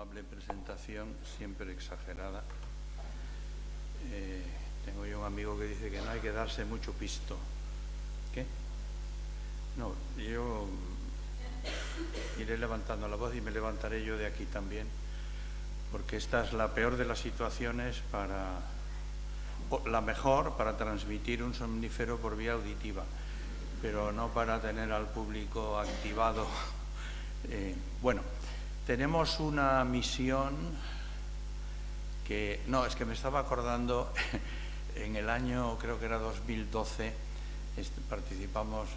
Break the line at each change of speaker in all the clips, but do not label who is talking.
amable presentación, siempre exagerada. Tengo yo un amigo que dice que no hay que darse mucho pisto. ¿Qué? No, yo iré levantando la voz y me levantaré yo de aquí también, porque esta es la peor de las situaciones la mejor para transmitir un somnífero por vía auditiva, pero no para tener al público activado. Bueno, tenemos una misión que... No, es que me estaba acordando, en el año, creo que era 2012, participamos,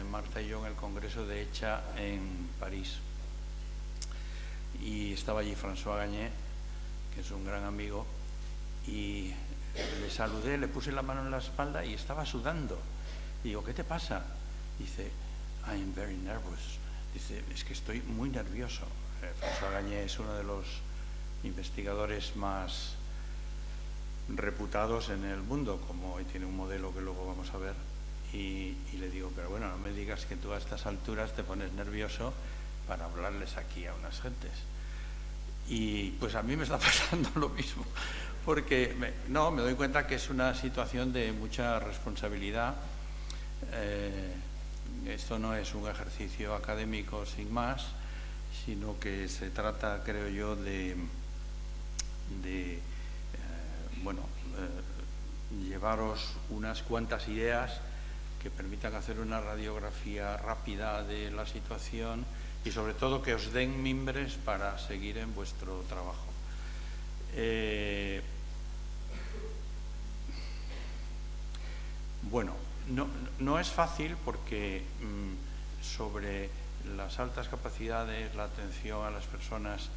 Marta y yo, en el Congreso de ECHA en París. Y estaba allí François Gagné, que es un gran amigo, y le saludé, le puse la mano en la espalda y estaba sudando. Y digo, ¿qué te pasa? Dice, I'm very nervous. Dice, es que estoy muy nervioso. François Gagné es uno de los investigadores más reputados en el mundo, como hoy tiene un modelo que luego vamos a ver. Y le digo, pero bueno, no me digas que tú a estas alturas te pones nervioso para hablarles aquí a unas gentes. Y pues a mí me está pasando lo mismo, porque me doy cuenta que es una situación de mucha responsabilidad. Esto no es un ejercicio académico sin más, sino que se trata, creo yo, de llevaros unas cuantas ideas que permitan hacer una radiografía rápida de la situación y sobre todo que os den mimbres para seguir en vuestro trabajo. Bueno, no es fácil porque sobre las altas capacidades, la atención a las personas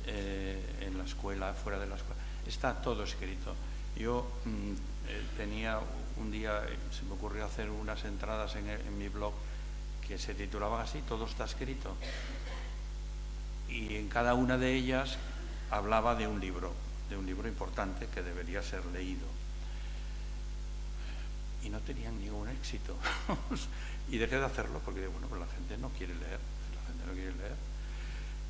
en la escuela, fuera de la escuela, está todo escrito. Yo tenía un día, se me ocurrió hacer unas entradas en mi blog que se titulaban así, todo está escrito. Y en cada una de ellas hablaba de un libro importante que debería ser leído. Y no tenían ningún éxito. Y dejé de hacerlo porque, bueno, pues la gente no quiere leer. La gente no quiere leer.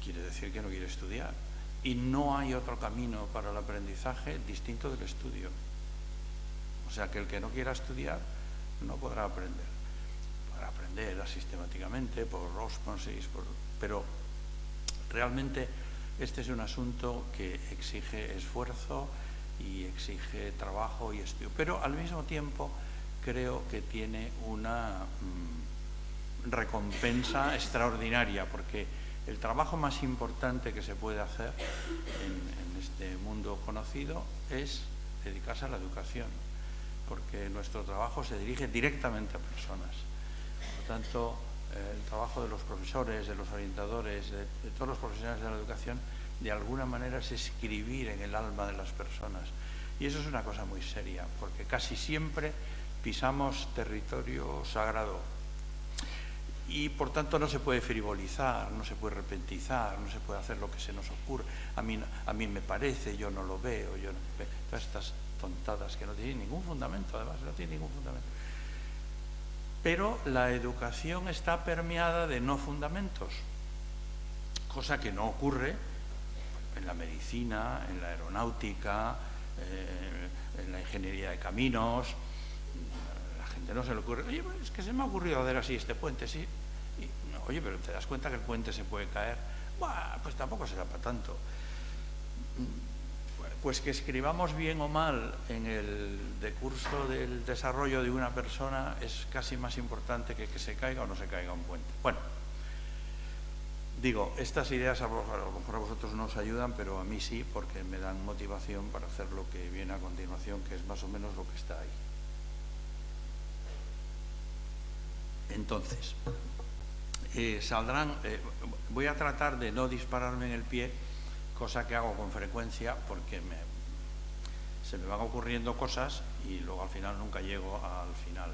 Quiere decir que no quiere estudiar. Y no hay otro camino para el aprendizaje distinto del estudio. O sea que el que no quiera estudiar no podrá aprender. Podrá aprender sistemáticamente por osmosis, pero realmente este es un asunto que exige esfuerzo y exige trabajo y estudio. Pero al mismo tiempo creo que tiene una recompensa extraordinaria, porque el trabajo más importante que se puede hacer en este mundo conocido es dedicarse a la educación, porque nuestro trabajo se dirige directamente a personas. Por lo tanto, el trabajo de los profesores, de los orientadores, de todos los profesionales de la educación, de alguna manera es escribir en el alma de las personas. Y eso es una cosa muy seria, porque casi siempre pisamos territorio sagrado. Y por tanto no se puede frivolizar, no se puede repentizar, no se puede hacer lo que se nos ocurre. A mí me parece, yo no lo veo, yo no veo. Todas estas tontadas que no tienen ningún fundamento, además, no tienen ningún fundamento. Pero la educación está permeada de no fundamentos, cosa que no ocurre en la medicina, en la aeronáutica, en la ingeniería de caminos. La gente no se le ocurre, oye, es que se me ha ocurrido hacer así este puente, sí. Oye, pero te das cuenta que el puente se puede caer. Buah, pues tampoco será para tanto. Pues que escribamos bien o mal en el decurso del desarrollo de una persona es casi más importante que se caiga o no se caiga un puente. Bueno, digo, estas ideas a lo mejor a vosotros no os ayudan, pero a mí sí, porque me dan motivación para hacer lo que viene a continuación, que es más o menos lo que está ahí. Entonces, voy a tratar de no dispararme en el pie, cosa que hago con frecuencia porque se me van ocurriendo cosas y luego al final nunca llego al final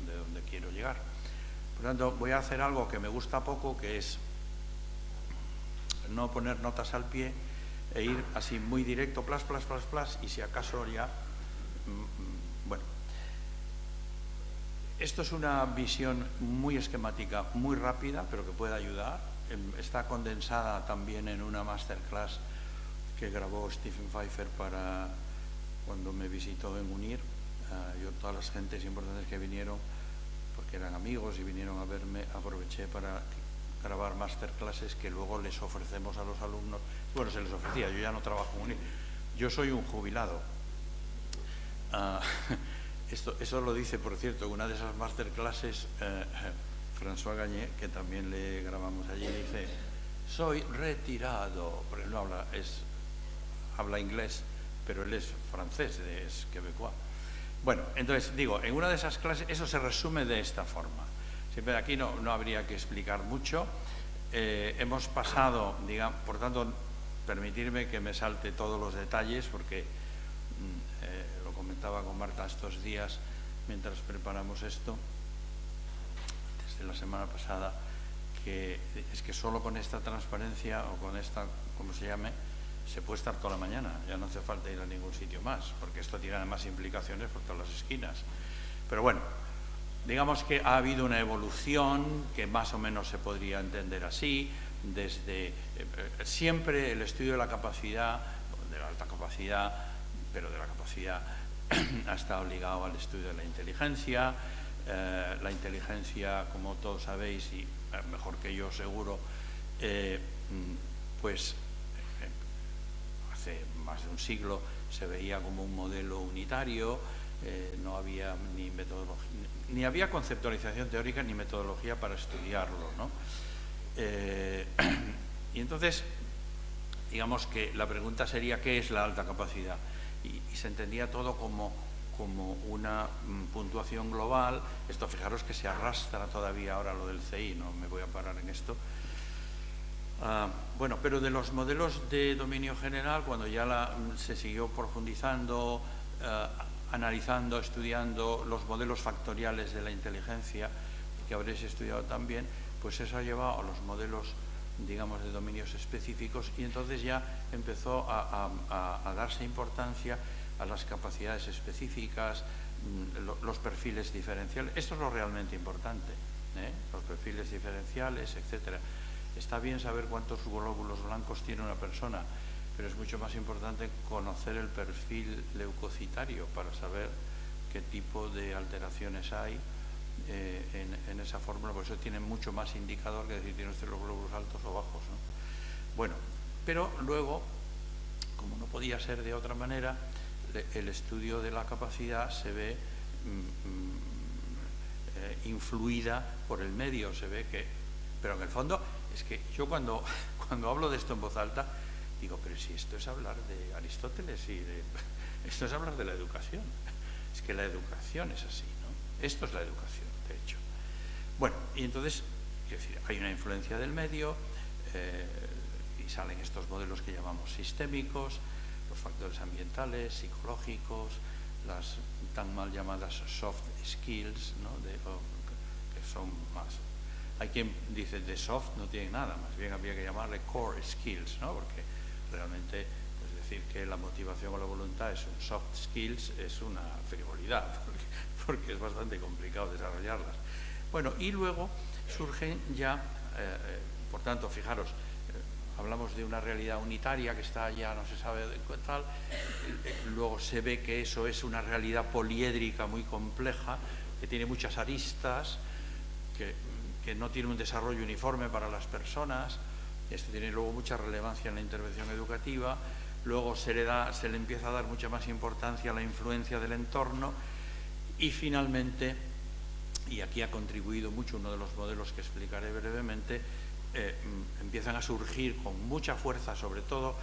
de donde quiero llegar. Por tanto, voy a hacer algo que me gusta poco, que es no poner notas al pie e ir así muy directo, plas, y si acaso ya... Bueno, esto es una visión muy esquemática, muy rápida, pero que puede ayudar. está condensada también en una masterclass que grabó Stephen Pfeiffer para cuando me visitó en UNIR. Yo, todas las gentes importantes que vinieron, porque eran amigos y vinieron a verme, aproveché para grabar masterclasses que luego les ofrecemos a los alumnos. Bueno, se les ofrecía, yo ya no trabajo en UNIR, yo soy un jubilado. Eso lo dice, por cierto, en una de esas masterclasses, François Gagné, que también le grabamos allí, dice: soy retirado, porque él no habla inglés, pero él es francés, es quebecois. Bueno, entonces digo, en una de esas clases eso se resume de esta forma. Siempre aquí no habría que explicar mucho. Hemos pasado, digamos, por tanto, permitirme que me salte todos los detalles, porque lo comentaba con Marta estos días mientras preparamos esto, desde la semana pasada, que es que solo con esta transparencia o con esta, como se llame, se puede estar toda la mañana, ya no hace falta ir a ningún sitio más, porque esto tiene además implicaciones por todas las esquinas. Pero bueno, digamos que ha habido una evolución que más o menos se podría entender así, desde siempre el estudio de la capacidad, de la alta capacidad, pero de la capacidad ha estado ligado al estudio de la inteligencia. La inteligencia, como todos sabéis, y mejor que yo seguro, pues hace más de un siglo se veía como un modelo unitario, no había ni metodología, ni había conceptualización teórica ni metodología para estudiarlo, ¿no? Y entonces, digamos que la pregunta sería: ¿qué es la alta capacidad? Y se entendía todo como una puntuación global. Esto, fijaros que se arrastra todavía ahora lo del CI, no me voy a parar en esto. Bueno, pero de los modelos de dominio general, cuando ya se siguió profundizando, analizando, estudiando los modelos factoriales de la inteligencia, que habréis estudiado también, pues eso ha llevado a los modelos, digamos, de dominios específicos, y entonces ya empezó a darse importancia a las capacidades específicas, los perfiles diferenciales. Esto es lo realmente importante, los perfiles diferenciales, etcétera. Está bien saber cuántos glóbulos blancos tiene una persona, pero es mucho más importante conocer el perfil leucocitario para saber qué tipo de alteraciones hay en esa fórmula. Por eso tiene mucho más indicador que decir tiene usted los glóbulos altos o bajos, ¿no? Bueno, pero luego, como no podía ser de otra manera, el estudio de la capacidad se ve influida por el medio, se ve que, pero en el fondo es que yo cuando hablo de esto en voz alta digo, pero si esto es hablar de Aristóteles esto es hablar de la educación, es que la educación es así, ¿no? Esto es la educación, de hecho. Bueno, y entonces, quiero decir, hay una influencia del medio y salen estos modelos que llamamos sistémicos, los factores ambientales, psicológicos, las tan mal llamadas soft skills, ¿no? Que son más. Hay quien dice de soft no tiene nada, más bien habría que llamarle core skills, ¿no? Porque realmente, pues decir que la motivación o la voluntad es un soft skills es una frivolidad, porque es bastante complicado desarrollarlas. Bueno, y luego surgen ya, por tanto, fijaros, hablamos de una realidad unitaria que está ya, no se sabe de qué tal, luego se ve que eso es una realidad poliédrica muy compleja, que tiene muchas aristas, que no tiene un desarrollo uniforme para las personas. Esto tiene luego mucha relevancia en la intervención educativa. Luego se le empieza a dar mucha más importancia a la influencia del entorno, y finalmente, y aquí ha contribuido mucho uno de los modelos que explicaré brevemente, empiezan a surgir con mucha fuerza, sobre todo,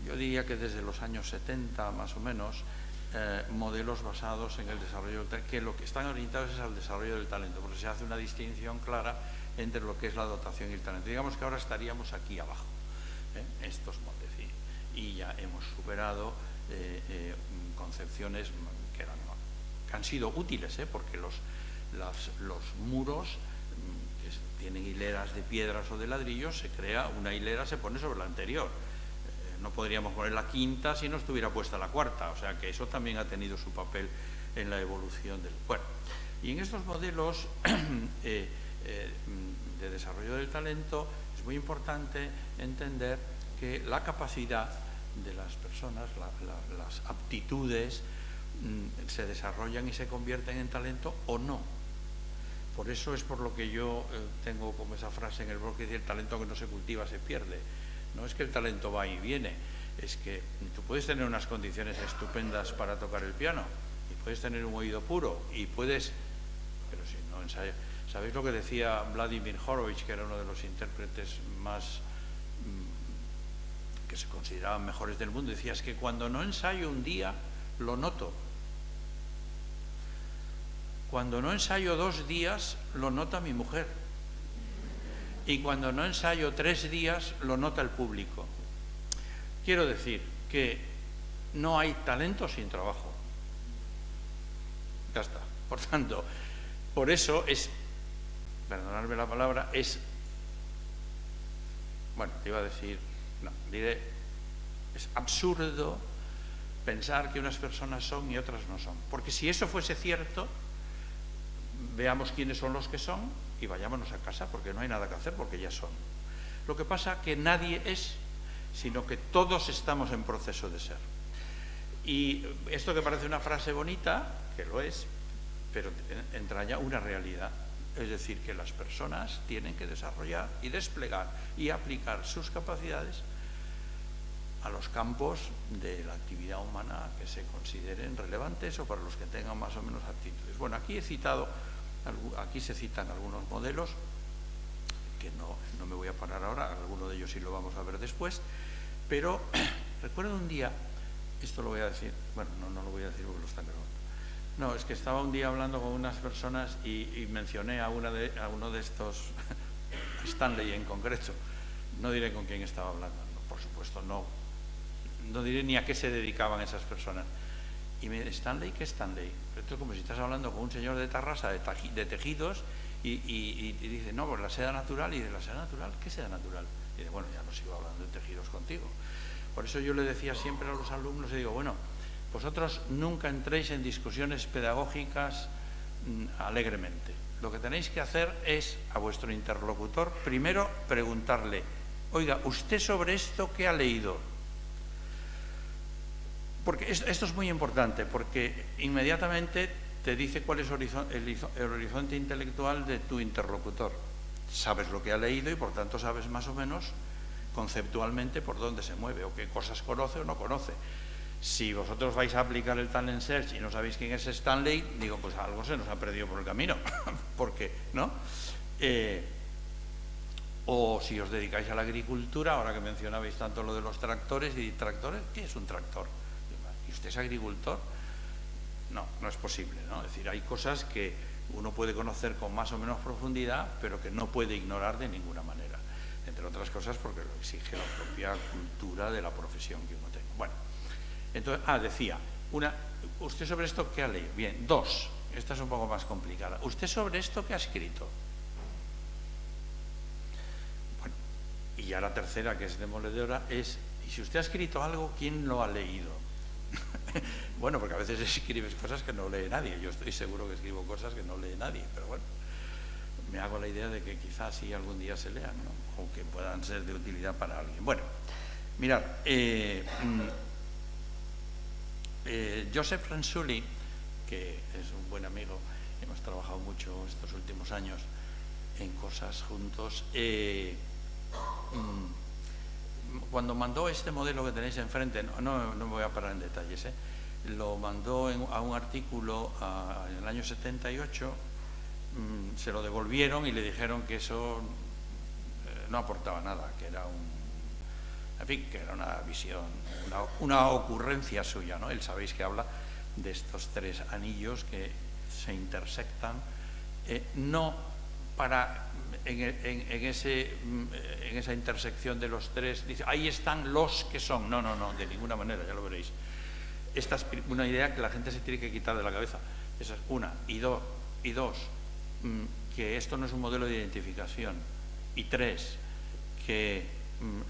yo diría que desde los años 70 más o menos, modelos basados en el desarrollo del talento, que lo que están orientados es al desarrollo del talento, porque se hace una distinción clara entre lo que es la dotación y el talento. Digamos que ahora estaríamos aquí abajo, estos modelos, y ya hemos superado concepciones que han sido útiles, porque los muros que tienen hileras de piedras o de ladrillos, se crea una hilera, se pone sobre la anterior. No podríamos poner la quinta si no estuviera puesta la cuarta, o sea que eso también ha tenido su papel en la evolución del... Bueno, y en estos modelos de desarrollo del talento, es muy importante entender que la capacidad de las personas, las aptitudes, se desarrollan y se convierten en talento o no. Por eso es por lo que yo tengo como esa frase en el blog que dice: el talento que no se cultiva se pierde. No es que el talento va y viene, es que tú puedes tener unas condiciones estupendas para tocar el piano y puedes tener un oído puro y puedes, pero si no ensayas. ¿Sabéis lo que decía Vladimir Horowitz, que era uno de los intérpretes más que se consideraban mejores del mundo? Decía: es que cuando no ensayo un día lo noto. Cuando no ensayo 2 días, lo nota mi mujer. Y cuando no ensayo 3 días, lo nota el público. Quiero decir que no hay talento sin trabajo. Ya está. Por tanto, por eso es, perdonadme la palabra, bueno, iba a decir, no, diré, es absurdo pensar que unas personas son y otras no son. Porque si eso fuese cierto, veamos quiénes son los que son y vayámonos a casa, porque no hay nada que hacer, porque ya son. Lo que pasa es que nadie es, sino que todos estamos en proceso de ser. Y esto que parece una frase bonita, que lo es, pero entraña una realidad. Es decir, que las personas tienen que desarrollar y desplegar y aplicar sus capacidades a los campos de la actividad humana que se consideren relevantes o para los que tengan más o menos aptitudes. Bueno, aquí se citan algunos modelos que no me voy a parar ahora, alguno de ellos sí lo vamos a ver después, pero recuerdo un día, esto lo voy a decir, bueno, no lo voy a decir porque lo están grabando. No, es que estaba un día hablando con unas personas y mencioné a uno de estos, Stanley en concreto. No diré con quién estaba hablando, no, por supuesto, no diré ni a qué se dedicaban esas personas. Y me dice: ¿Stanley? ¿Qué Stanley? Esto es como si estás hablando con un señor de Tarrasa de tejidos y dice: no, pues la seda natural. Y de la seda natural, ¿qué seda natural? Y dice: bueno, ya no sigo hablando de tejidos contigo. Por eso yo le decía siempre a los alumnos, y digo: bueno, vosotros nunca entréis en discusiones pedagógicas alegremente. Lo que tenéis que hacer es a vuestro interlocutor primero preguntarle: oiga, ¿usted sobre esto qué ha leído? Porque esto es muy importante, porque inmediatamente te dice cuál es el horizonte intelectual de tu interlocutor. Sabes lo que ha leído y por tanto sabes más o menos conceptualmente por dónde se mueve o qué cosas conoce o no conoce. Si vosotros vais a aplicar el Talent Search y no sabéis quién es Stanley, digo, pues algo se nos ha perdido por el camino, porque, ¿no? O si os dedicáis a la agricultura, ahora que mencionabais tanto lo de los tractores y tractores, ¿qué es un tractor? ¿Y usted es agricultor? No es posible, ¿no? Es decir, hay cosas que uno puede conocer con más o menos profundidad, pero que no puede ignorar de ninguna manera. Entre otras cosas porque lo exige la propia cultura de la profesión que uno tenga. Bueno, entonces, decía, ¿usted sobre esto qué ha leído? Bien, 2, esta es un poco más complicada. ¿Usted sobre esto qué ha escrito? Bueno, y ya la tercera, que es demoledora, es: ¿y si usted ha escrito algo, quién lo ha leído? Bueno, porque a veces escribes cosas que no lee nadie. Yo estoy seguro que escribo cosas que no lee nadie, pero bueno, me hago la idea de que quizás sí algún día se lean, ¿no? O que puedan ser de utilidad para alguien. Bueno, mirad, Joseph Renzulli, que es un buen amigo, hemos trabajado mucho estos últimos años en cosas juntos, cuando mandó este modelo que tenéis enfrente, no me voy a parar en detalles, lo mandó a un artículo en el año 78, se lo devolvieron y le dijeron que eso no aportaba nada, que era que era una visión, una ocurrencia suya, ¿no? Él sabéis que habla de estos 3 anillos que se intersectan, no para en esa intersección de los 3, dice, ahí están los que son. No, de ninguna manera, ya lo veréis. Esta es una idea que la gente se tiene que quitar de la cabeza. Esa es una. Y dos, que esto no es un modelo de identificación. Y 3, que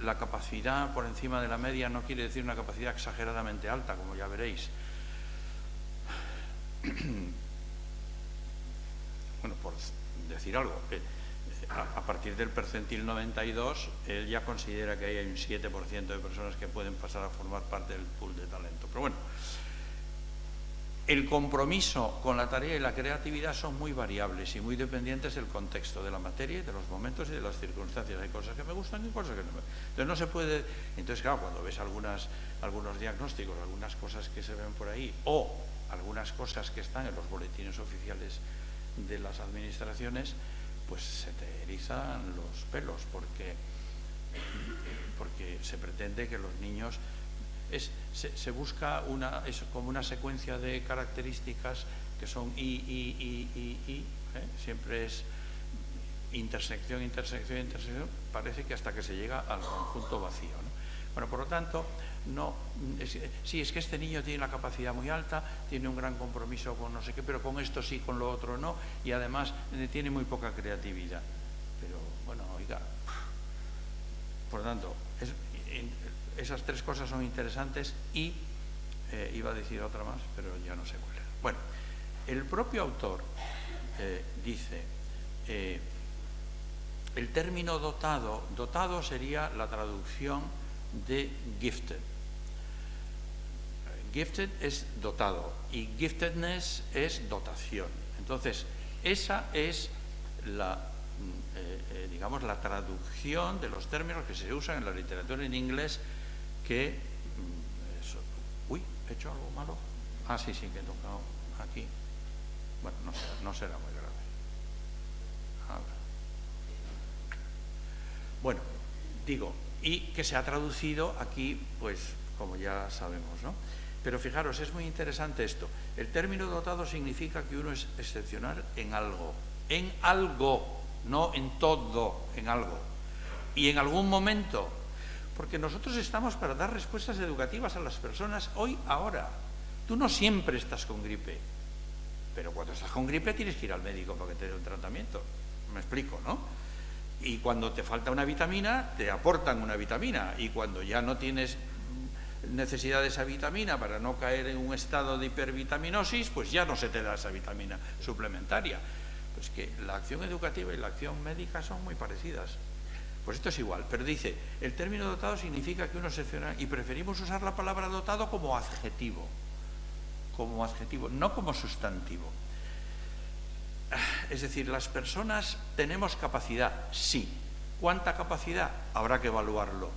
la capacidad por encima de la media no quiere decir una capacidad exageradamente alta, como ya veréis. Bueno, por decir algo, a partir del percentil 92, él ya considera que hay un 7% de personas que pueden pasar a formar parte del pool de talento. Pero bueno, el compromiso con la tarea y la creatividad son muy variables y muy dependientes del contexto, de la materia y de los momentos y de las circunstancias. Hay cosas que me gustan y cosas que no me gustan. Entonces no se puede... Entonces, claro, cuando ves algunos diagnósticos, algunas cosas que se ven por ahí, o algunas cosas que están en los boletines oficiales de las administraciones, pues se te erizan los pelos, porque se pretende que los niños... Se busca como una secuencia de características que son siempre es intersección, intersección, intersección, parece que hasta que se llega al conjunto vacío, ¿no? Bueno, por lo tanto, sí, es que este niño tiene la capacidad muy alta, tiene un gran compromiso con no sé qué, pero con esto sí, con lo otro no, y además tiene muy poca creatividad. Pero, bueno, oiga, por lo tanto, esas tres cosas son interesantes y iba a decir otra más, pero ya no sé cuál era. Bueno, el propio autor dice, el término dotado sería la traducción de gifted. Gifted es dotado y giftedness es dotación. Entonces, esa es digamos, la traducción de los términos que se usan en la literatura en inglés que... uy, ¿he hecho algo malo? Ah, sí, que he tocado aquí. Bueno, no será muy grave. Bueno, digo, y que se ha traducido aquí, pues, como ya sabemos, ¿no? Pero fijaros, es muy interesante esto. El término dotado significa que uno es excepcional en algo, no en todo, en algo. Y en algún momento, porque nosotros estamos para dar respuestas educativas a las personas hoy, ahora. Tú no siempre estás con gripe, pero cuando estás con gripe tienes que ir al médico para que te dé un tratamiento. Me explico, ¿no? Y cuando te falta una vitamina, te aportan una vitamina. Y cuando ya no tienes necesidad de esa vitamina para no caer en un estado de hipervitaminosis, pues ya no se te da esa vitamina suplementaria. Pues que la acción educativa y la acción médica son muy parecidas. Pues esto es igual, pero dice, el término dotado significa que uno es excepcional, y preferimos usar la palabra dotado como adjetivo, no como sustantivo. Es decir, las personas tenemos capacidad, sí. ¿Cuánta capacidad? Habrá que evaluarlo.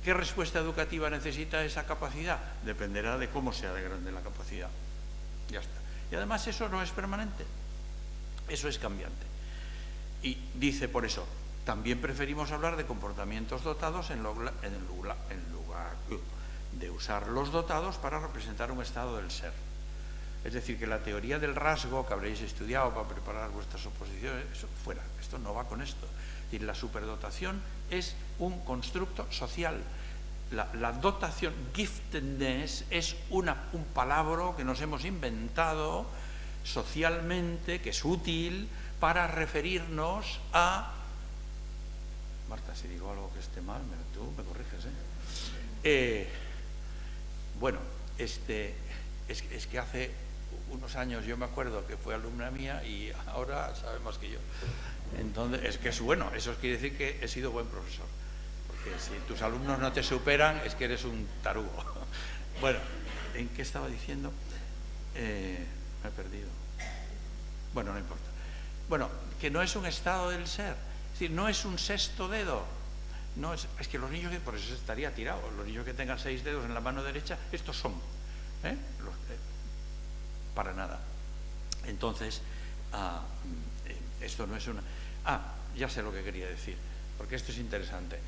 ¿Qué respuesta educativa necesita esa capacidad? Dependerá de cómo sea de grande la capacidad. Ya está. Y además eso no es permanente, eso es cambiante. Y dice por eso, también preferimos hablar de comportamientos dotados en lugar de usar los dotados para representar un estado del ser. Es decir, que la teoría del rasgo que habréis estudiado para preparar vuestras oposiciones, eso fuera, esto no va con esto. Es decir, la superdotación es un constructo social. La dotación, giftedness, es un palabra que nos hemos inventado socialmente, que es útil para referirnos a... Marta, si digo algo que esté mal, tú me corriges, ¿eh? Bueno, es que hace unos años yo me acuerdo que fue alumna mía y ahora sabe más que yo. Entonces, es que es bueno, eso quiere decir que he sido buen profesor. Porque si tus alumnos no te superan, es que eres un tarugo. Bueno, ¿en qué estaba diciendo? Me he perdido. Bueno, no importa. Bueno, que no es un estado del ser. Es decir, no es un sexto dedo. No es que los niños, por eso estaría tirado, los niños que tengan 6 dedos en la mano derecha, estos son. Para nada. Entonces, esto no es una... ya sé lo que quería decir, porque esto es interesante.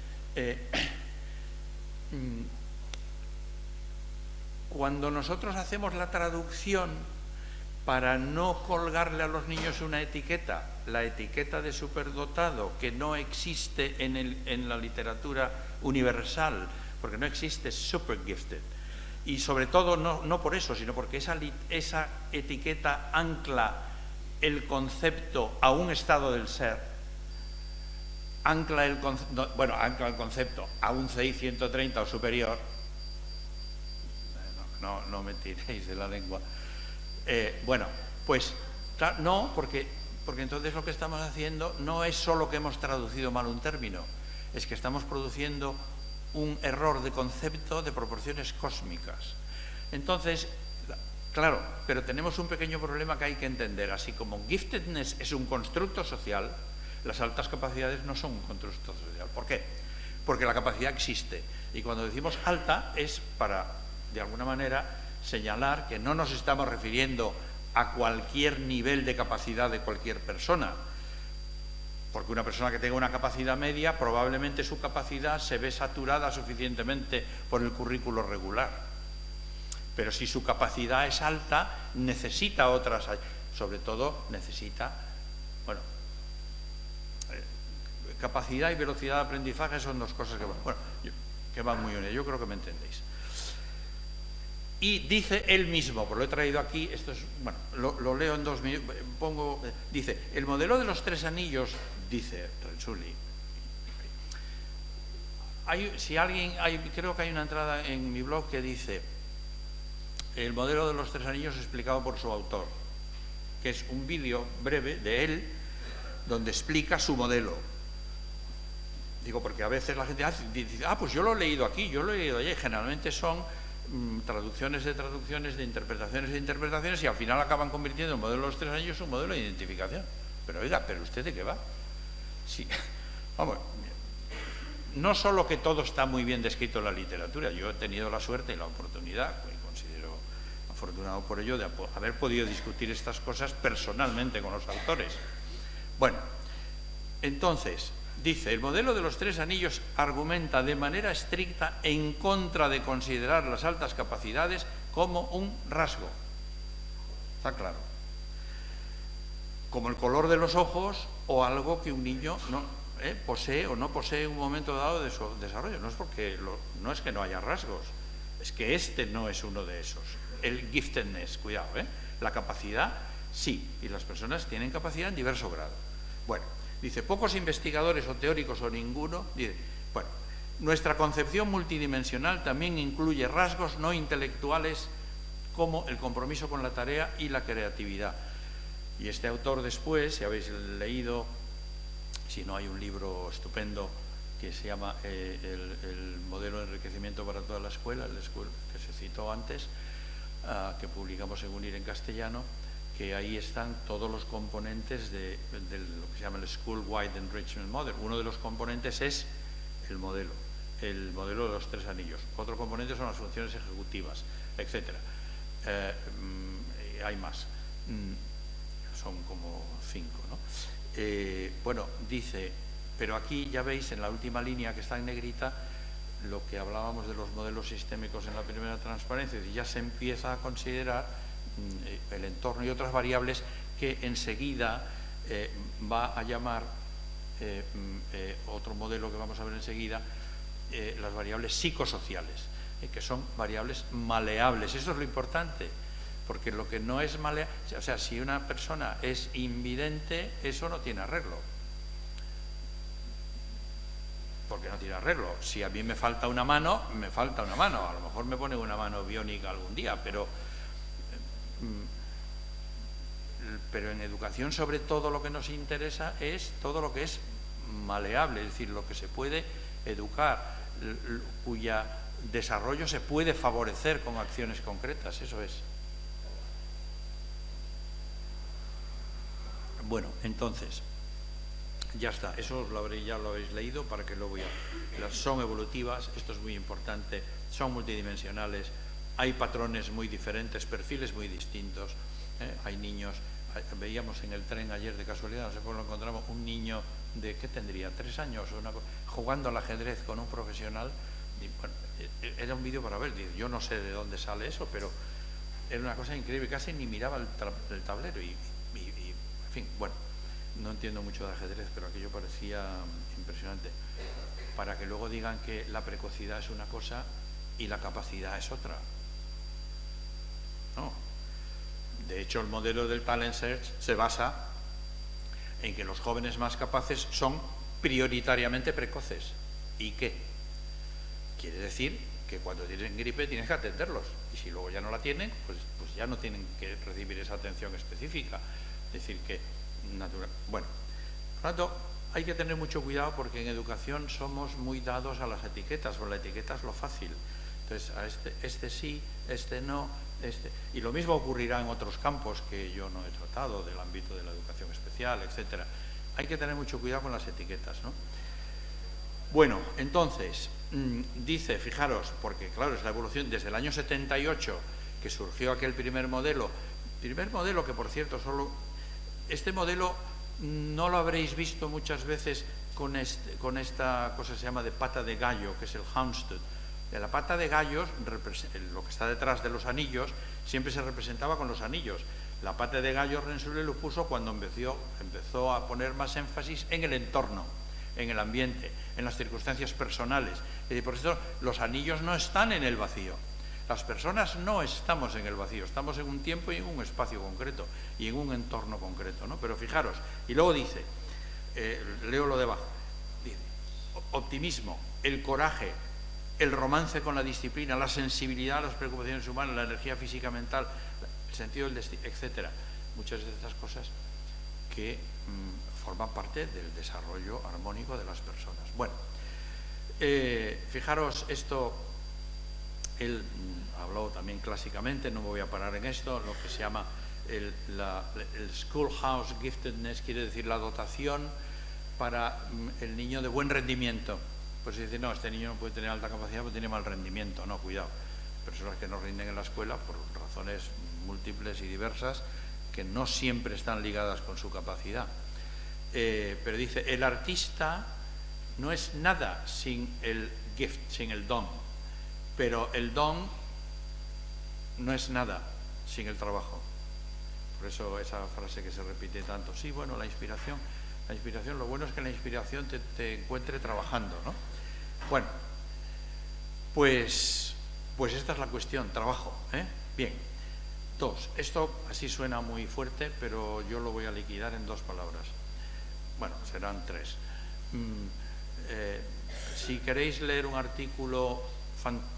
Cuando nosotros hacemos la traducción, para no colgarle a los niños una etiqueta, la etiqueta de superdotado, que no existe en la literatura universal, porque no existe supergifted, y sobre todo no por eso, sino porque esa etiqueta ancla el concepto a un estado del ser, ancla el concepto a un CI 130 o superior. No me tiréis de la lengua. Bueno, pues no, porque porque entonces lo que estamos haciendo no es solo que hemos traducido mal un término, es que estamos produciendo un error de concepto de proporciones cósmicas. Entonces, claro, pero tenemos un pequeño problema que hay que entender. Así como giftedness es un constructo social, las altas capacidades no son un constructo social. ¿Por qué? Porque la capacidad existe. Y cuando decimos alta es para, de alguna manera, señalar que no nos estamos refiriendo a cualquier nivel de capacidad de cualquier persona. Porque una persona que tenga una capacidad media, probablemente su capacidad se ve saturada suficientemente por el currículo regular. Pero si su capacidad es alta, necesita otras, sobre todo necesita, bueno, capacidad y velocidad de aprendizaje son dos cosas que van muy unidas. Yo creo que me entendéis. Y dice él mismo, pues lo he traído aquí, esto es, bueno, lo leo en 2 minutos, dice, el modelo de los 3 anillos, dice Renzulli, creo que hay una entrada en mi blog que dice, el modelo de los 3 anillos explicado por su autor, que es un vídeo breve de él, donde explica su modelo. Digo, porque a veces la gente dice, pues yo lo he leído aquí, yo lo he leído allá, y generalmente son traducciones, de interpretaciones, y al final acaban convirtiendo el modelo de los 3 anillos en un modelo de identificación. Pero oiga, ¿pero usted de qué va? Sí, vamos, no solo que todo está muy bien descrito en la literatura, yo he tenido la suerte y la oportunidad, y considero afortunado por ello, de haber podido discutir estas cosas personalmente con los autores. Bueno, entonces, dice, el modelo de los 3 anillos argumenta de manera estricta en contra de considerar las altas capacidades como un rasgo. Está claro. Como el color de los ojos o algo que un niño posee o no posee en un momento dado de su desarrollo. No es que no haya rasgos, es que este no es uno de esos. El giftedness, cuidado, la capacidad sí, y las personas tienen capacidad en diverso grado. Bueno, dice, pocos investigadores o teóricos o ninguno, dice, bueno, nuestra concepción multidimensional también incluye rasgos no intelectuales como el compromiso con la tarea y la creatividad. Y este autor después, si habéis leído, si no hay un libro estupendo que se llama el modelo de enriquecimiento para toda la escuela, que se citó antes, que publicamos en UNIR en castellano, que ahí están todos los componentes de lo que se llama el School-Wide Enrichment Model. Uno de los componentes es el modelo de los 3 anillos. Otro componente son las funciones ejecutivas, etc. Hay más. Son como 5, ¿no? Bueno, dice, pero aquí ya veis en la última línea que está en negrita lo que hablábamos de los modelos sistémicos en la primera transparencia, y ya se empieza a considerar el entorno y otras variables que enseguida va a llamar otro modelo que vamos a ver enseguida, las variables psicosociales, que son variables maleables. Eso es lo importante, porque lo que no es maleable, o sea, si una persona es invidente, eso no tiene arreglo. Porque no tiene arreglo. Si a mí me falta una mano, me falta una mano. A lo mejor me pone una mano biónica algún día, pero en educación sobre todo lo que nos interesa es todo lo que es maleable, es decir, lo que se puede educar, cuya desarrollo se puede favorecer con acciones concretas, eso es. Bueno, entonces, ya está, eso ya lo habéis leído para que luego son evolutivas, esto es muy importante, son multidimensionales, hay patrones muy diferentes, perfiles muy distintos, hay niños, veíamos en el tren ayer de casualidad, no sé cómo lo encontramos, un niño de, ¿qué tendría? 3 años, jugando al ajedrez con un profesional, y, bueno, era un vídeo para ver, yo no sé de dónde sale eso, pero era una cosa increíble, casi ni miraba el tablero y en fin, bueno, no entiendo mucho de ajedrez, pero aquello parecía impresionante, para que luego digan que la precocidad es una cosa y la capacidad es otra. No. De hecho, el modelo del Talent Search se basa en que los jóvenes más capaces son prioritariamente precoces. ¿Y qué? Quiere decir que cuando tienen gripe tienes que atenderlos, y si luego ya no la tienen, pues ya no tienen que recibir esa atención específica. Es decir, que natural. Bueno, por lo tanto, hay que tener mucho cuidado porque en educación somos muy dados a las etiquetas, o la etiqueta es lo fácil. Entonces, a este sí, este no, este... Y lo mismo ocurrirá en otros campos que yo no he tratado, del ámbito de la educación especial, etcétera. Hay que tener mucho cuidado con las etiquetas, ¿no? Bueno, entonces, dice, fijaros, porque claro, es la evolución desde el año 78 que surgió aquel primer modelo que por cierto este modelo no lo habréis visto muchas veces con esta cosa que se llama de pata de gallo, que es el houndstooth. De la pata de gallos, lo que está detrás de los anillos, siempre se representaba con los anillos. La pata de gallo Rensselaer lo puso cuando empezó a poner más énfasis en el entorno, en el ambiente, en las circunstancias personales. Y por eso los anillos no están en el vacío. Las personas no estamos en el vacío, estamos en un tiempo y en un espacio concreto y en un entorno concreto, ¿no? Pero fijaros, y luego dice, leo lo de abajo, dice, optimismo, el coraje, el romance con la disciplina, la sensibilidad a las preocupaciones humanas, la energía física mental, el sentido del destino, etcétera. Muchas de estas cosas que forman parte del desarrollo armónico de las personas. Bueno, fijaros esto, él habló también clásicamente, no me voy a parar en esto, lo que se llama el Schoolhouse Giftedness, quiere decir la dotación para el niño de buen rendimiento. Pues se dice, no, este niño no puede tener alta capacidad porque tiene mal rendimiento. No, cuidado. Personas que no rinden en la escuela por razones múltiples y diversas que no siempre están ligadas con su capacidad. Pero dice, el artista no es nada sin el gift, sin el don. Pero el don no es nada sin el trabajo. Por eso esa frase que se repite tanto. Sí, bueno, la inspiración, lo bueno es que la inspiración te encuentre trabajando, ¿no? Bueno, pues esta es la cuestión, trabajo, ¿eh? Bien. Dos, esto así suena muy fuerte, pero yo lo voy a liquidar en dos palabras. Bueno, serán tres. Si queréis leer un artículo,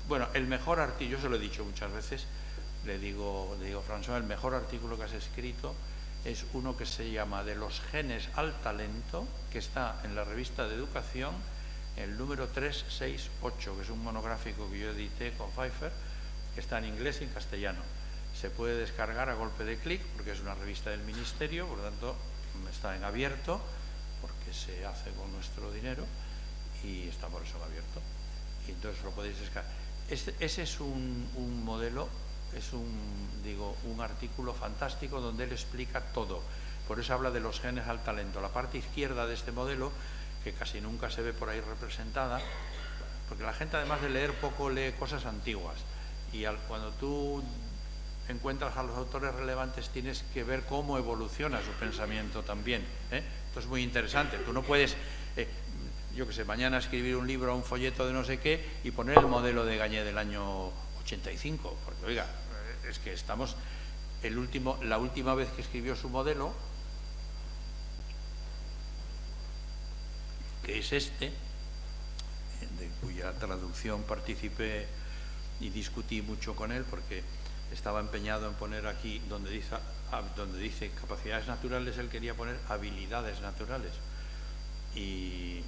bueno, el mejor artículo, yo se lo he dicho muchas veces, le digo François, el mejor artículo que has escrito es uno que se llama De los genes al talento, que está en la revista de Educación, el número 368, que es un monográfico que yo edité con Pfeiffer, que está en inglés y en castellano. Se puede descargar a golpe de clic, porque es una revista del Ministerio, por lo tanto está en abierto, porque se hace con nuestro dinero, y está por eso en abierto. Y entonces lo podéis descargar. Ese es un modelo, es un artículo fantástico donde él explica todo. Por eso habla de los genes al talento. La parte izquierda de este modelo, que casi nunca se ve por ahí representada, porque la gente además de leer poco lee cosas antiguas. Y cuando tú encuentras a los autores relevantes tienes que ver cómo evoluciona su pensamiento también, ¿eh? Esto es muy interesante. Tú no puedes, yo qué sé, mañana escribir un libro o un folleto de no sé qué y poner el modelo de Gagné del año 85, porque oiga, es que estamos, la última vez que escribió su modelo, que es de cuya traducción participé y discutí mucho con él, porque estaba empeñado en poner aquí, donde dice capacidades naturales, él quería poner habilidades naturales. Y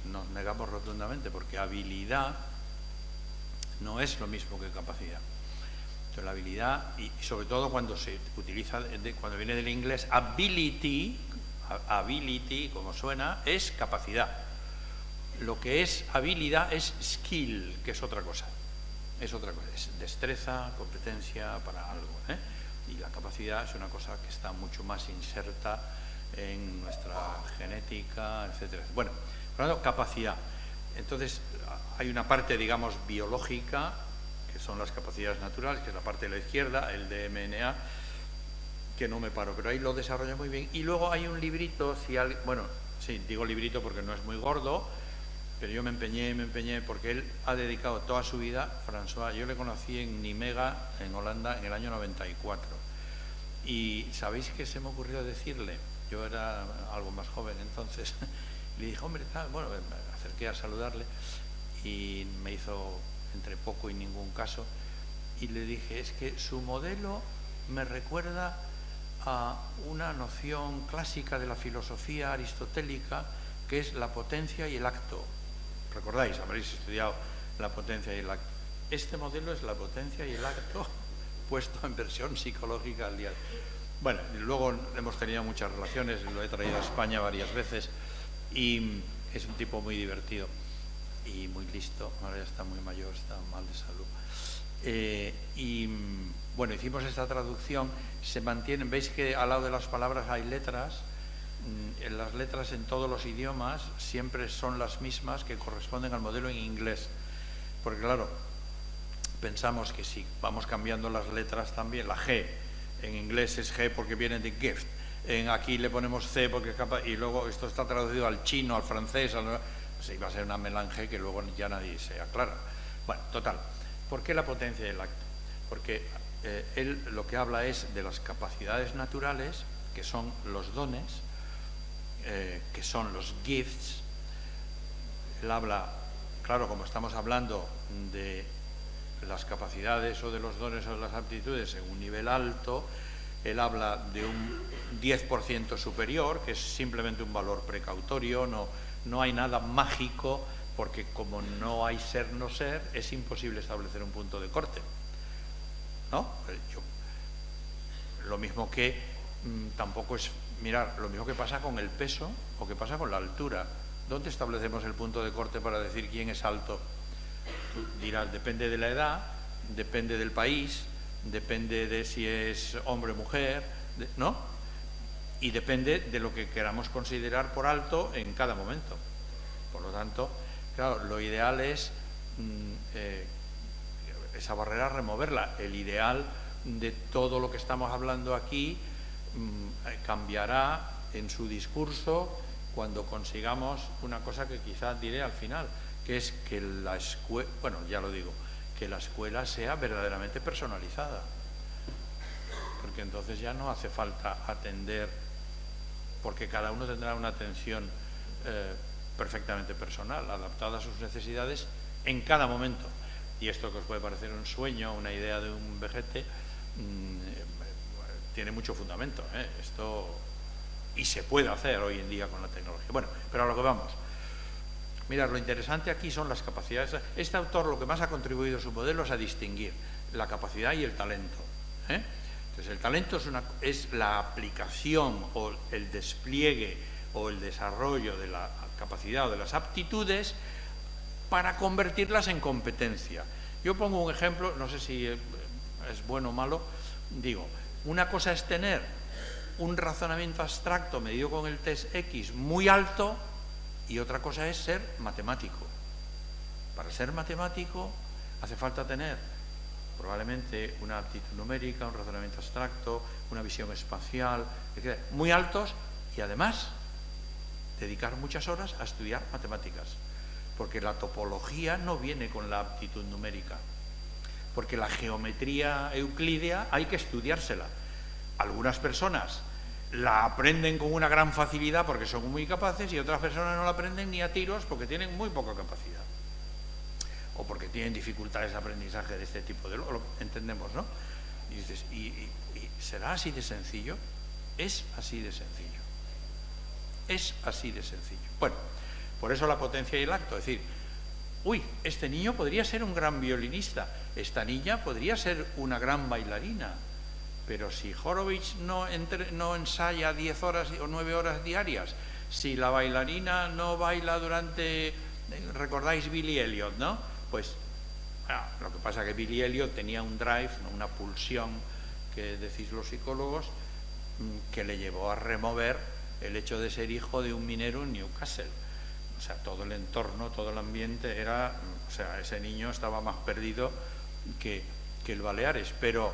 nos negamos rotundamente, porque habilidad no es lo mismo que capacidad. Entonces, la habilidad, y sobre todo cuando se utiliza, cuando viene del inglés ability, como suena, es capacidad. Lo que es habilidad es skill, que es otra cosa. Es otra cosa, es destreza, competencia para algo, ¿eh? Y la capacidad es una cosa que está mucho más inserta en nuestra genética, etcétera. Bueno, por lo tanto, capacidad. Entonces, hay una parte, digamos, biológica, que son las capacidades naturales, que es la parte de la izquierda, el DMNA, que no me paro, pero ahí lo desarrolla muy bien. Y luego hay un librito, bueno, sí, digo librito porque no es muy gordo, pero yo me empeñé, porque él ha dedicado toda su vida, François, yo le conocí en Nimega, en Holanda, en el año 94. Y ¿sabéis qué se me ocurrió decirle? Yo era algo más joven entonces. Le dije, hombre, tal, bueno, me acerqué a saludarle y me hizo entre poco y ningún caso. Y le dije, es que su modelo me recuerda a una noción clásica de la filosofía aristotélica, que es la potencia y el acto. ¿Recordáis? Habréis estudiado la potencia y el acto. Este modelo es la potencia y el acto puesto en versión psicológica al día. Bueno, luego hemos tenido muchas relaciones, lo he traído a España varias veces y es un tipo muy divertido y muy listo. Ahora ya está muy mayor, está mal de salud. Bueno, hicimos esta traducción, se mantienen, veis que al lado de las palabras hay letras. Las letras en todos los idiomas siempre son las mismas que corresponden al modelo en inglés, porque claro, pensamos que si vamos cambiando las letras también, la G en inglés es G porque viene de gift, aquí le ponemos C porque y luego esto está traducido al chino, al francés, pues iba a ser una melange que luego ya nadie se aclara. Bueno, total, ¿por qué la potencia del acto? Porque él lo que habla es de las capacidades naturales, que son los dones, que son los gifts. Él habla, claro, como estamos hablando de las capacidades o de los dones o de las aptitudes en un nivel alto, él habla de un 10% superior, que es simplemente un valor precautorio, no hay nada mágico, porque como no hay ser no ser, es imposible establecer un punto de corte, ¿no? Lo mismo que tampoco es, mirar, lo mismo que pasa con el peso o que pasa con la altura. ¿Dónde establecemos el punto de corte para decir quién es alto? Tú dirás, depende de la edad, depende del país, depende de si es hombre o mujer, ¿no? Y depende de lo que queramos considerar por alto en cada momento. Por lo tanto, claro, lo ideal es esa barrera removerla. El ideal de todo lo que estamos hablando aquí cambiará en su discurso cuando consigamos una cosa que quizás diré al final, que es que la escuela, bueno, ya lo digo, que la escuela sea verdaderamente personalizada, porque entonces ya no hace falta atender, porque cada uno tendrá una atención perfectamente personal, adaptada a sus necesidades en cada momento. Y esto que os puede parecer un sueño, una idea de un vejete, tiene mucho fundamento, esto, y se puede hacer hoy en día con la tecnología. Bueno, pero a lo que vamos. Mirad, lo interesante aquí son las capacidades. Este autor lo que más ha contribuido a su modelo es a distinguir la capacidad y el talento. Entonces, el talento es la aplicación o el despliegue o el desarrollo de la capacidad o de las aptitudes para convertirlas en competencia. Yo pongo un ejemplo, no sé si es bueno o malo, digo, una cosa es tener un razonamiento abstracto medido con el test X muy alto, y otra cosa es ser matemático. Para ser matemático hace falta tener probablemente una aptitud numérica, un razonamiento abstracto, una visión espacial, etc., muy altos, y además dedicar muchas horas a estudiar matemáticas, porque la topología no viene con la aptitud numérica, porque la geometría euclídea hay que estudiársela. Algunas personas la aprenden con una gran facilidad porque son muy capaces, y otras personas no la aprenden ni a tiros porque tienen muy poca capacidad o porque tienen dificultades de aprendizaje de este tipo. Lo entendemos, ¿no? Y dices, ¿y será así de sencillo? Es así de sencillo. Es así de sencillo. Bueno, por eso la potencia y el acto. Es decir, uy, este niño podría ser un gran violinista, esta niña podría ser una gran bailarina. Pero si Horowitz no ensaya 10 horas o 9 horas diarias, si la bailarina no baila durante, recordáis Billy Elliot, ¿no? Pues lo que pasa es que Billy Elliot tenía un drive, una pulsión, que decís los psicólogos, que le llevó a remover el hecho de ser hijo de un minero en Newcastle. O sea, todo el entorno, todo el ambiente era, o sea, ese niño estaba más perdido que el Baleares, pero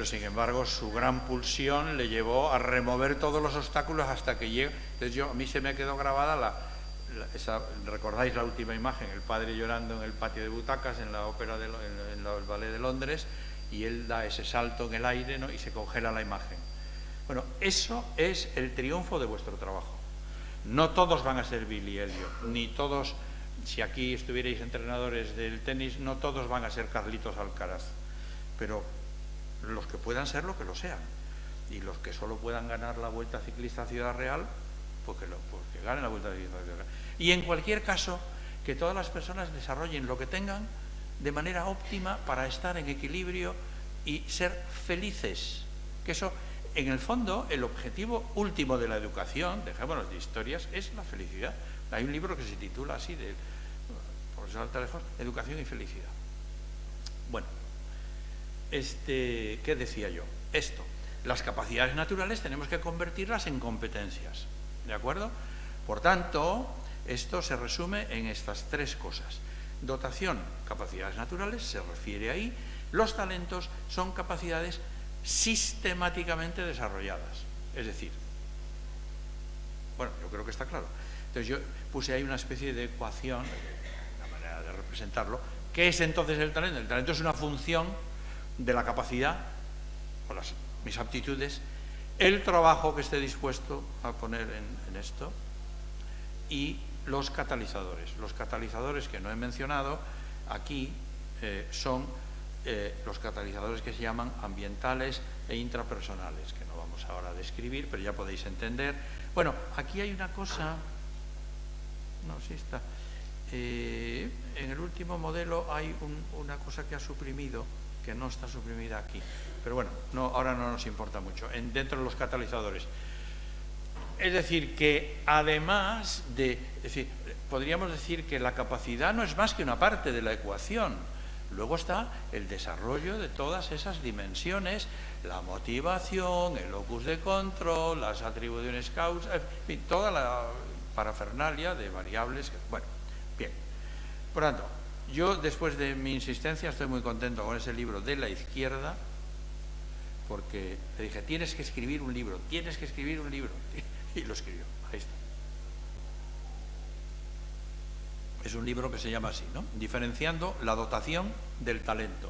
sin embargo su gran pulsión le llevó a remover todos los obstáculos hasta que llega. Entonces a mí se me quedó grabada ¿recordáis la última imagen? El padre llorando en el patio de butacas en la ópera en el ballet de Londres, y él da ese salto en el aire, ¿no? Y se congela la imagen. Bueno, eso es el triunfo de vuestro trabajo. No todos van a ser Billy Elliot, ni todos, si aquí estuvierais entrenadores del tenis, no todos van a ser Carlitos Alcaraz, pero los que puedan serlo, que lo sean. Y los que solo puedan ganar la Vuelta Ciclista a Ciudad Real, pues que ganen la Vuelta Ciclista a Ciudad Real. Y en cualquier caso, que todas las personas desarrollen lo que tengan de manera óptima para estar en equilibrio y ser felices. Que eso, en el fondo, el objetivo último de la educación, dejémonos de historias, es la felicidad. Hay un libro que se titula así, de profesor Altalejos, Educación y Felicidad. Bueno, ¿qué decía yo? Esto, las capacidades naturales tenemos que convertirlas en competencias, ¿de acuerdo? Por tanto, esto se resume en estas tres cosas. Dotación, capacidades naturales, se refiere ahí. Los talentos son capacidades sistemáticamente desarrolladas. Es decir, bueno, yo creo que está claro. Entonces yo puse ahí una especie de ecuación, una manera de representarlo. ¿Qué es entonces el talento? El talento es una función de la capacidad, o mis aptitudes, el trabajo que esté dispuesto a poner en esto, y los catalizadores. Los catalizadores que no he mencionado aquí son los catalizadores que se llaman ambientales e intrapersonales, que no vamos ahora a describir, pero ya podéis entender. Bueno, aquí hay una cosa, no, sí está, en el último modelo hay una cosa que ha suprimido, que no está suprimida aquí, pero bueno, ahora no nos importa mucho, dentro de los catalizadores. Es decir, que además podríamos decir que la capacidad no es más que una parte de la ecuación. Luego está el desarrollo de todas esas dimensiones, la motivación, el locus de control, las atribuciones causa, en fin, toda la parafernalia de variables. Bueno, bien. Por tanto, yo después de mi insistencia estoy muy contento con ese libro de la izquierda, porque le dije, tienes que escribir un libro, tienes que escribir un libro. Y lo escribió, ahí está. Es un libro que se llama así, ¿no? Diferenciando la dotación del talento.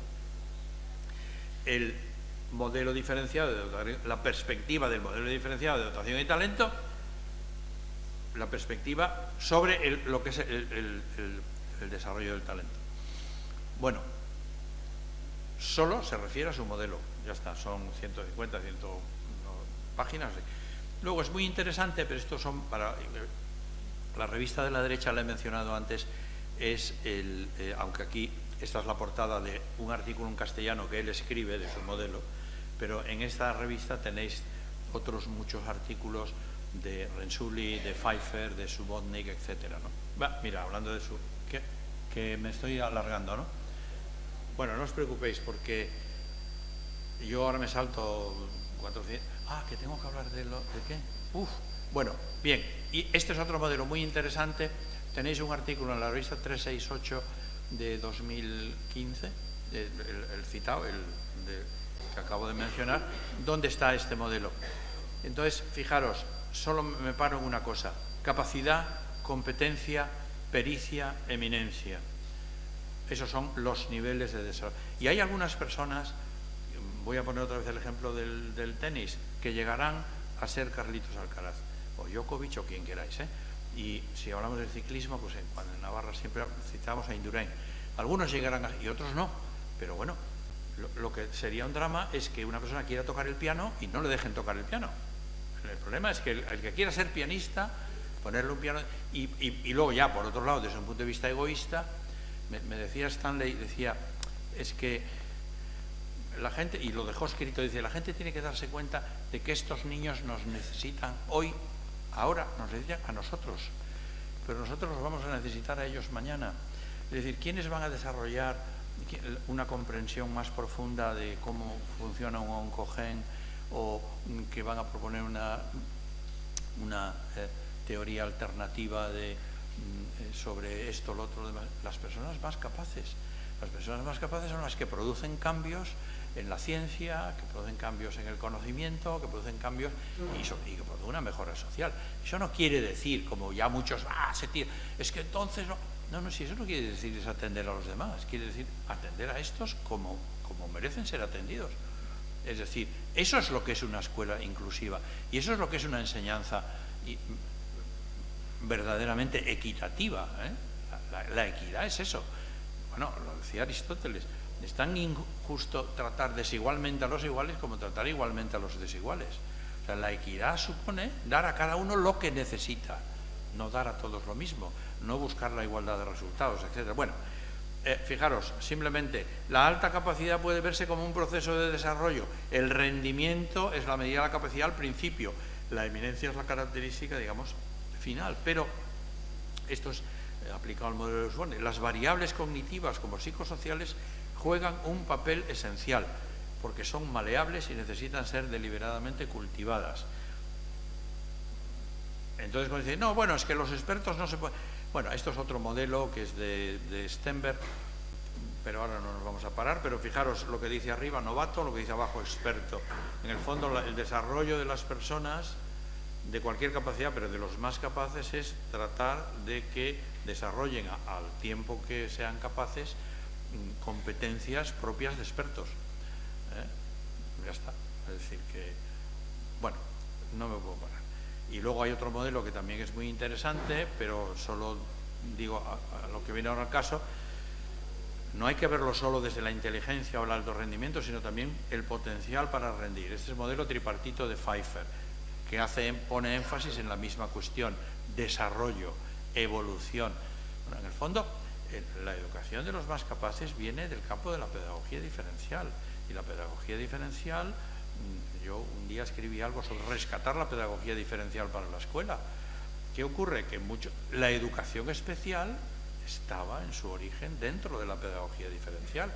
El modelo diferenciado de dotación, la perspectiva del modelo diferenciado de dotación y talento, la perspectiva sobre lo que es el desarrollo del talento. Bueno, solo se refiere a su modelo, ya está, son 150, 100 páginas. Luego es muy interesante, pero estos son para la revista de la derecha, la he mencionado antes, es aunque aquí esta es la portada de un artículo en castellano que él escribe de su modelo, pero en esta revista tenéis otros muchos artículos de Renzulli, de Pfeiffer, de Subotnik, etcétera, ¿no? Mira, hablando de que me estoy alargando, ¿no? Bueno, no os preocupéis porque yo ahora me salto 400. Que tengo que hablar de qué. Bueno, bien, y este es otro modelo muy interesante. Tenéis un artículo en la revista 368 de 2015, el citado, que acabo de mencionar, donde está este modelo. Entonces, fijaros, solo me paro en una cosa: capacidad, competencia, pericia, eminencia. Esos son los niveles de desarrollo. Y hay algunas personas, voy a poner otra vez el ejemplo del tenis, que llegarán a ser Carlitos Alcaraz, o Djokovic, o quien queráis, ¿eh? Y si hablamos del ciclismo, pues en Navarra siempre citamos a Indurain. Algunos llegarán y otros no, pero bueno, lo que sería un drama es que una persona quiera tocar el piano y no le dejen tocar el piano. El problema es que el que quiera ser pianista, ponerle un piano, y luego ya, por otro lado, desde un punto de vista egoísta, me decía Stanley, es que la gente, y lo dejó escrito, dice, la gente tiene que darse cuenta de que estos niños nos necesitan hoy, ahora, nos necesitan a nosotros, pero nosotros los vamos a necesitar a ellos mañana. Es decir, ¿quiénes van a desarrollar una comprensión más profunda de cómo funciona un oncogen, o que van a proponer una teoría alternativa sobre esto, lo otro, demás? Las personas más capaces. Las personas más capaces son las que producen cambios en la ciencia, que producen cambios en el conocimiento, que producen cambios y que producen una mejora social. Eso no quiere decir, como ya muchos, es que entonces no, si eso no quiere decir es atender a los demás, quiere decir atender a estos como merecen ser atendidos. Es decir, eso es lo que es una escuela inclusiva, y eso es lo que es una enseñanza verdaderamente equitativa, ¿eh? La equidad es eso. Bueno, lo decía Aristóteles, Es tan injusto tratar desigualmente a los iguales como tratar igualmente a los desiguales. O sea, la equidad supone dar a cada uno lo que necesita, no dar a todos lo mismo, no buscar la igualdad de resultados, etc. Bueno, fijaros, simplemente, la alta capacidad puede verse como un proceso de desarrollo. El rendimiento es la medida de la capacidad al principio. La eminencia es la característica, digamos, final. Pero esto es aplicado al modelo de Swan. Las variables cognitivas como psicosociales juegan un papel esencial, porque son maleables y necesitan ser deliberadamente cultivadas. Entonces, cuando dicen, no, bueno, es que los expertos no se pueden... Bueno, esto es otro modelo que es de Stenberg, pero ahora no nos vamos a parar. Pero fijaros lo que dice arriba, novato, lo que dice abajo, experto. En el fondo, el desarrollo de las personas de cualquier capacidad, pero de los más capaces, es tratar de que desarrollen al tiempo que sean capaces competencias propias de expertos. Ya está. Es decir que, bueno, no me puedo parar. Y luego hay otro modelo que también es muy interesante, pero solo digo a lo que viene ahora al caso. No hay que verlo solo desde la inteligencia o el alto rendimiento, sino también el potencial para rendir. Este es el modelo tripartito de Pfeiffer, que pone énfasis en la misma cuestión: desarrollo, evolución. Bueno, en el fondo, la educación de los más capaces viene del campo de la pedagogía diferencial. Y la pedagogía diferencial, yo un día escribí algo sobre rescatar la pedagogía diferencial para la escuela. ¿Qué ocurre? Que la educación especial estaba en su origen dentro de la pedagogía diferencial.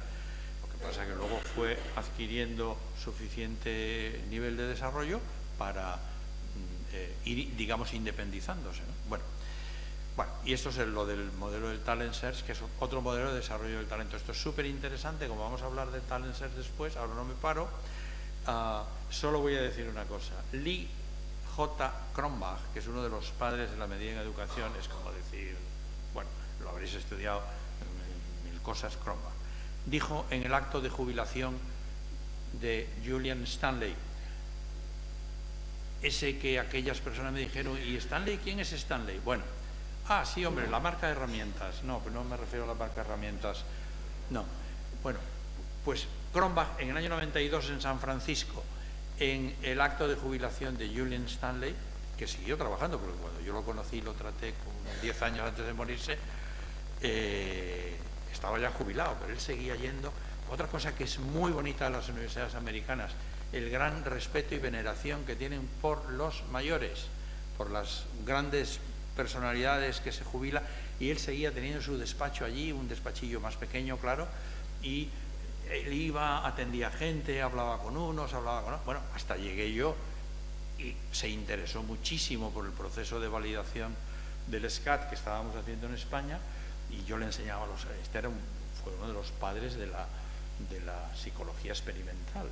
Lo que pasa es que luego fue adquiriendo suficiente nivel de desarrollo para ir, digamos, independizándose, ¿no? Bueno, y esto es lo del modelo del Talent Search, que es otro modelo de desarrollo del talento. Esto es súper interesante, como vamos a hablar de Talent Search después, ahora no me paro. Solo voy a decir una cosa. Lee J. Cronbach, que es uno de los padres de la medida en educación, es como decir, bueno, lo habréis estudiado en mil cosas, Cronbach, dijo en el acto de jubilación de Julian Stanley, ese que aquellas personas me dijeron, ¿y Stanley? ¿Quién es Stanley? Bueno, sí, hombre, la marca de herramientas. No, pero no me refiero a la marca de herramientas. No. Bueno, pues Cronbach, en el año 92 en San Francisco, en el acto de jubilación de Julian Stanley, que siguió trabajando, porque cuando yo lo conocí, lo traté con 10 años antes de morirse, estaba ya jubilado, pero él seguía yendo. Otra cosa que es muy bonita de las universidades americanas, el gran respeto y veneración que tienen por los mayores, por las grandes personalidades que se jubilan, y él seguía teniendo su despacho allí, un despachillo más pequeño, claro, y él iba, atendía gente, hablaba con unos, hablaba con otros. Bueno, hasta llegué yo, y se interesó muchísimo por el proceso de validación del SCAT que estábamos haciendo en España, y yo le enseñaba a los... Este fue uno de los padres de la psicología experimental,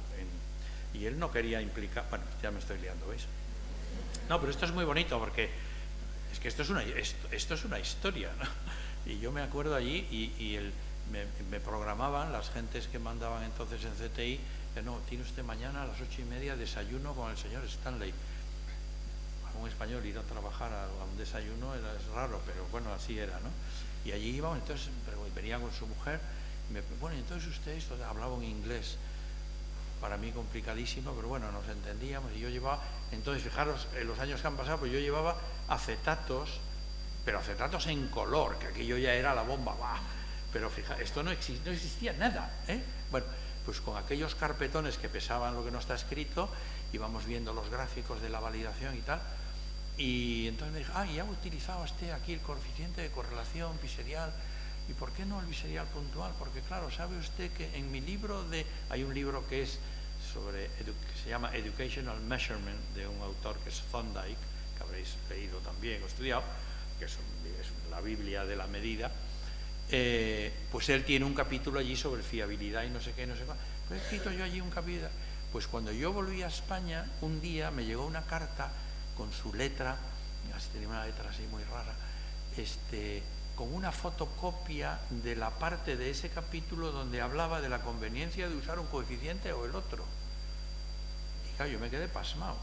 y él no quería implicar... Bueno, ya me estoy liando, ¿veis? No, pero esto es muy bonito, porque es que esto es una historia, ¿no? Y yo me acuerdo allí, y me programaban las gentes que mandaban entonces en CTI, no, tiene usted mañana a las 8:30 desayuno con el señor Stanley. A un español ir a trabajar a un desayuno es raro, pero bueno, así era, ¿no? Y allí íbamos, entonces venía con su mujer, bueno, entonces usted hablaba en inglés, para mí complicadísimo, pero bueno, nos entendíamos, y yo llevaba, entonces fijaros, en los años que han pasado, pues yo llevaba acetatos, pero acetatos en color, que aquello ya era la bomba, ¡bah! Pero fijaros, esto no existía nada, ¿eh? Bueno, pues con aquellos carpetones que pesaban lo que no está escrito, íbamos viendo los gráficos de la validación y tal, y entonces me dijo, ya utilizaba usted aquí el coeficiente de correlación biserial, ¿y por qué no el biserial puntual? Porque claro, sabe usted que en mi libro hay un libro que es que se llama Educational Measurement, de un autor que es Thorndike, que habréis leído también o estudiado, que es la Biblia de la medida. Pues él tiene un capítulo allí sobre fiabilidad y no sé qué, no sé cuál. Pues he escrito yo allí un capítulo. Pues cuando yo volví a España, un día me llegó una carta con su letra, tenía una letra así muy rara, con una fotocopia de la parte de ese capítulo donde hablaba de la conveniencia de usar un coeficiente o el otro. Y claro, yo me quedé pasmado,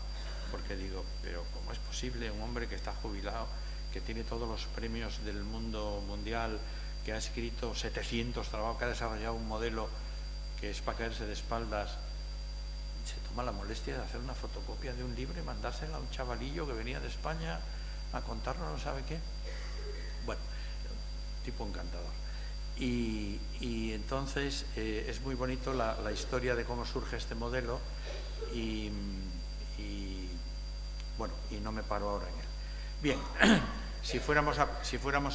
porque digo, pero ¿cómo es posible un hombre que está jubilado, que tiene todos los premios del mundo mundial, que ha escrito 700 trabajos, que ha desarrollado un modelo que es para caerse de espaldas, se toma la molestia de hacer una fotocopia de un libro y mandársela a un chavalillo que venía de España a contarnos no sabe qué. Bueno, tipo encantador. Y entonces es muy bonito la historia de cómo surge este modelo y bueno, y no me paro ahora en él. Bien, si fuéramos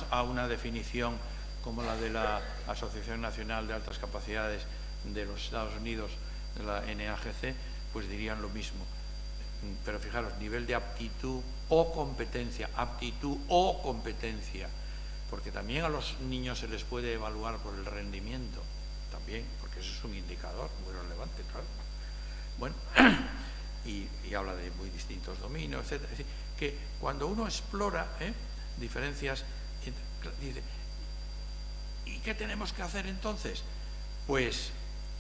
a una definición como la de la Asociación Nacional de Altas Capacidades de los Estados Unidos, de la NAGC, pues dirían lo mismo. Pero fijaros, nivel de aptitud o competencia, porque también a los niños se les puede evaluar por el rendimiento, también, porque eso es un indicador muy relevante, claro. Bueno, y habla de muy distintos dominios, etc. Es decir, que cuando uno explora diferencias, dice, ¿y qué tenemos que hacer entonces? Pues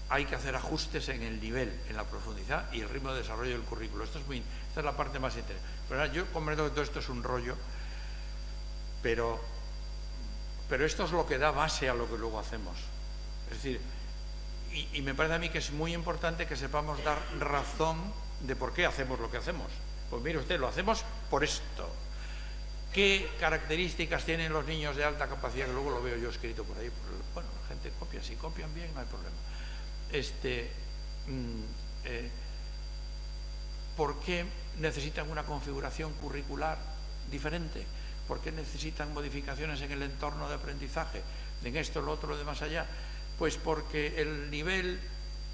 hay que hacer ajustes en el nivel, en la profundidad y el ritmo de desarrollo del currículo. Esta es la parte más interesante. Pero yo comprendo que todo esto es un rollo, pero esto es lo que da base a lo que luego hacemos. Es decir, y me parece a mí que es muy importante que sepamos dar razón de por qué hacemos lo que hacemos. Pues mire usted, lo hacemos por esto. ¿Qué características tienen los niños de alta capacidad? Que luego lo veo yo escrito por ahí. Bueno, la gente copia, si copian bien no hay problema. ¿Por qué necesitan una configuración curricular diferente? ¿Por qué necesitan modificaciones en el entorno de aprendizaje? En esto, lo otro, de más allá. Pues porque el nivel,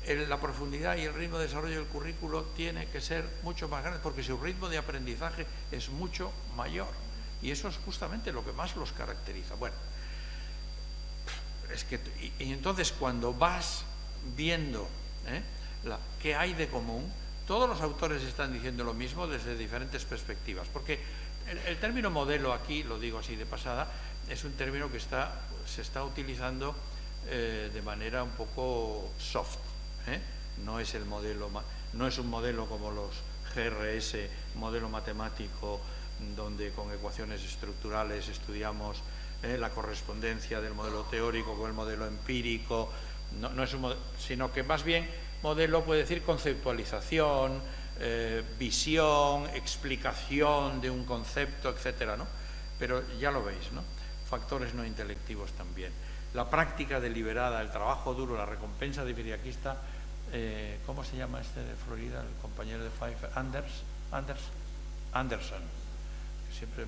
la profundidad y el ritmo de desarrollo del currículo tiene que ser mucho más grande, porque su ritmo de aprendizaje es mucho mayor. Y eso es justamente lo que más los caracteriza. Bueno, es que, y entonces cuando vas viendo qué hay de común, todos los autores están diciendo lo mismo desde diferentes perspectivas, porque el término modelo aquí, lo digo así de pasada, es un término que se está utilizando de manera un poco soft. No es el modelo, no es un modelo como los GRS, modelo matemático, donde con ecuaciones estructurales estudiamos la correspondencia del modelo teórico con el modelo empírico. No es un modelo, sino que más bien modelo puede decir conceptualización, visión, explicación de un concepto, etcétera, ¿no? Pero ya lo veis, ¿no? Factores no intelectivos también. La práctica deliberada, el trabajo duro, la recompensa de Viriaquista, ¿cómo se llama este de Florida, el compañero de Pfeiffer? Anderson, que siempre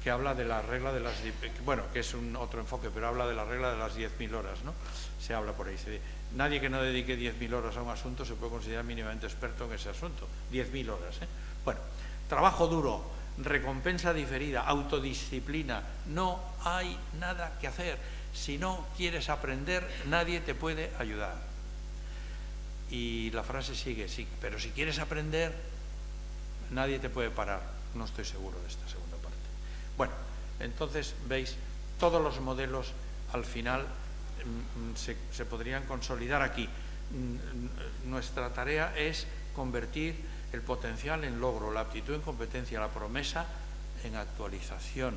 que habla de la regla de las... Bueno, que es otro enfoque, pero habla de la regla de las 10.000 horas, ¿no? Se habla por ahí. Nadie que no dedique 10.000 horas a un asunto se puede considerar mínimamente experto en ese asunto. 10.000 horas, ¿eh? Bueno, trabajo duro, recompensa diferida, autodisciplina. No hay nada que hacer. Si no quieres aprender, nadie te puede ayudar. Y la frase sigue, sí, pero si quieres aprender, nadie te puede parar. No estoy seguro de esta segunda parte. Bueno, entonces, veis, todos los modelos al final se podrían consolidar aquí. Nuestra tarea es convertir el potencial en logro, la aptitud en competencia, la promesa en actualización,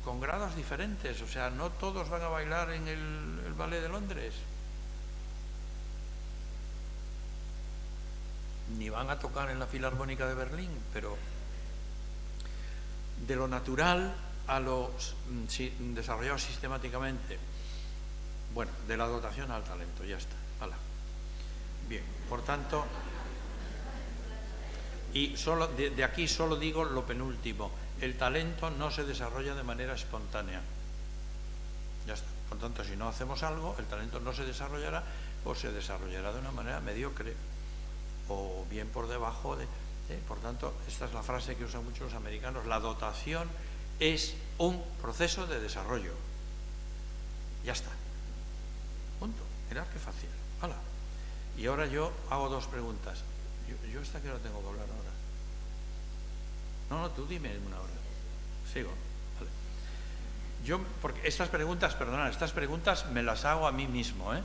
con grados diferentes. O sea, no todos van a bailar en el Ballet de Londres, ni van a tocar en la Filarmónica de Berlín, pero de lo natural a lo desarrollado sistemáticamente. Bueno, de la dotación al talento, ya está. Hala. Bien, por tanto, y solo de aquí solo digo lo penúltimo: el talento no se desarrolla de manera espontánea. Ya está. Por tanto, si no hacemos algo, el talento no se desarrollará, o se desarrollará de una manera mediocre, o bien por debajo de... Por tanto, esta es la frase que usan mucho los americanos: la dotación es un proceso de desarrollo. Ya está. Punto. Mirad qué fácil. ¡Hala! Y ahora yo hago dos preguntas. Yo hasta que no tengo que hablar ahora. No, tú dime una hora. Sigo. Vale. Porque estas preguntas me las hago a mí mismo, ¿eh?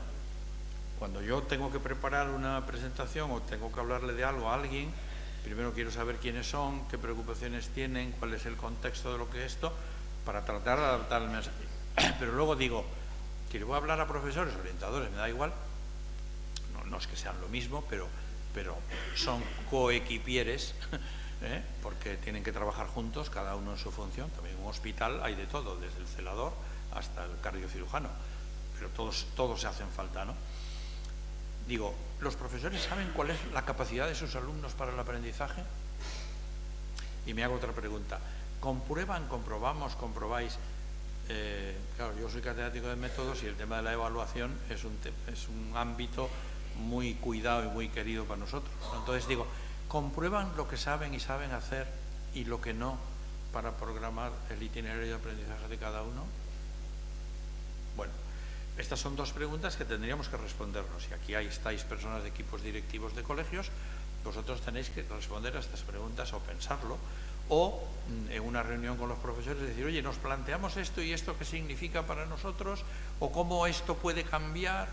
Cuando yo tengo que preparar una presentación o tengo que hablarle de algo a alguien, primero quiero saber quiénes son, qué preocupaciones tienen, cuál es el contexto de lo que es esto, para tratar de adaptar el mensaje. Pero luego digo, Que le voy a hablar a profesores, orientadores, me da igual, no es que sean lo mismo, pero son coequipieres, porque tienen que trabajar juntos, cada uno en su función. También en un hospital hay de todo, desde el celador hasta el cardiocirujano, pero todos se hacen falta, ¿no? Digo, ¿los profesores saben cuál es la capacidad de sus alumnos para el aprendizaje? Y me hago otra pregunta. ¿Comprobáis? Claro, yo soy catedrático de métodos y el tema de la evaluación es un ámbito muy cuidado y muy querido para nosotros, ¿no? Entonces digo, ¿comprueban lo que saben y saben hacer y lo que no para programar el itinerario de aprendizaje de cada uno? Bueno, estas son dos preguntas que tendríamos que respondernos. Y aquí estáis personas de equipos directivos de colegios, vosotros tenéis que responder a estas preguntas o pensarlo, o en una reunión con los profesores decir, oye, nos planteamos esto y esto qué significa para nosotros, o cómo esto puede cambiar,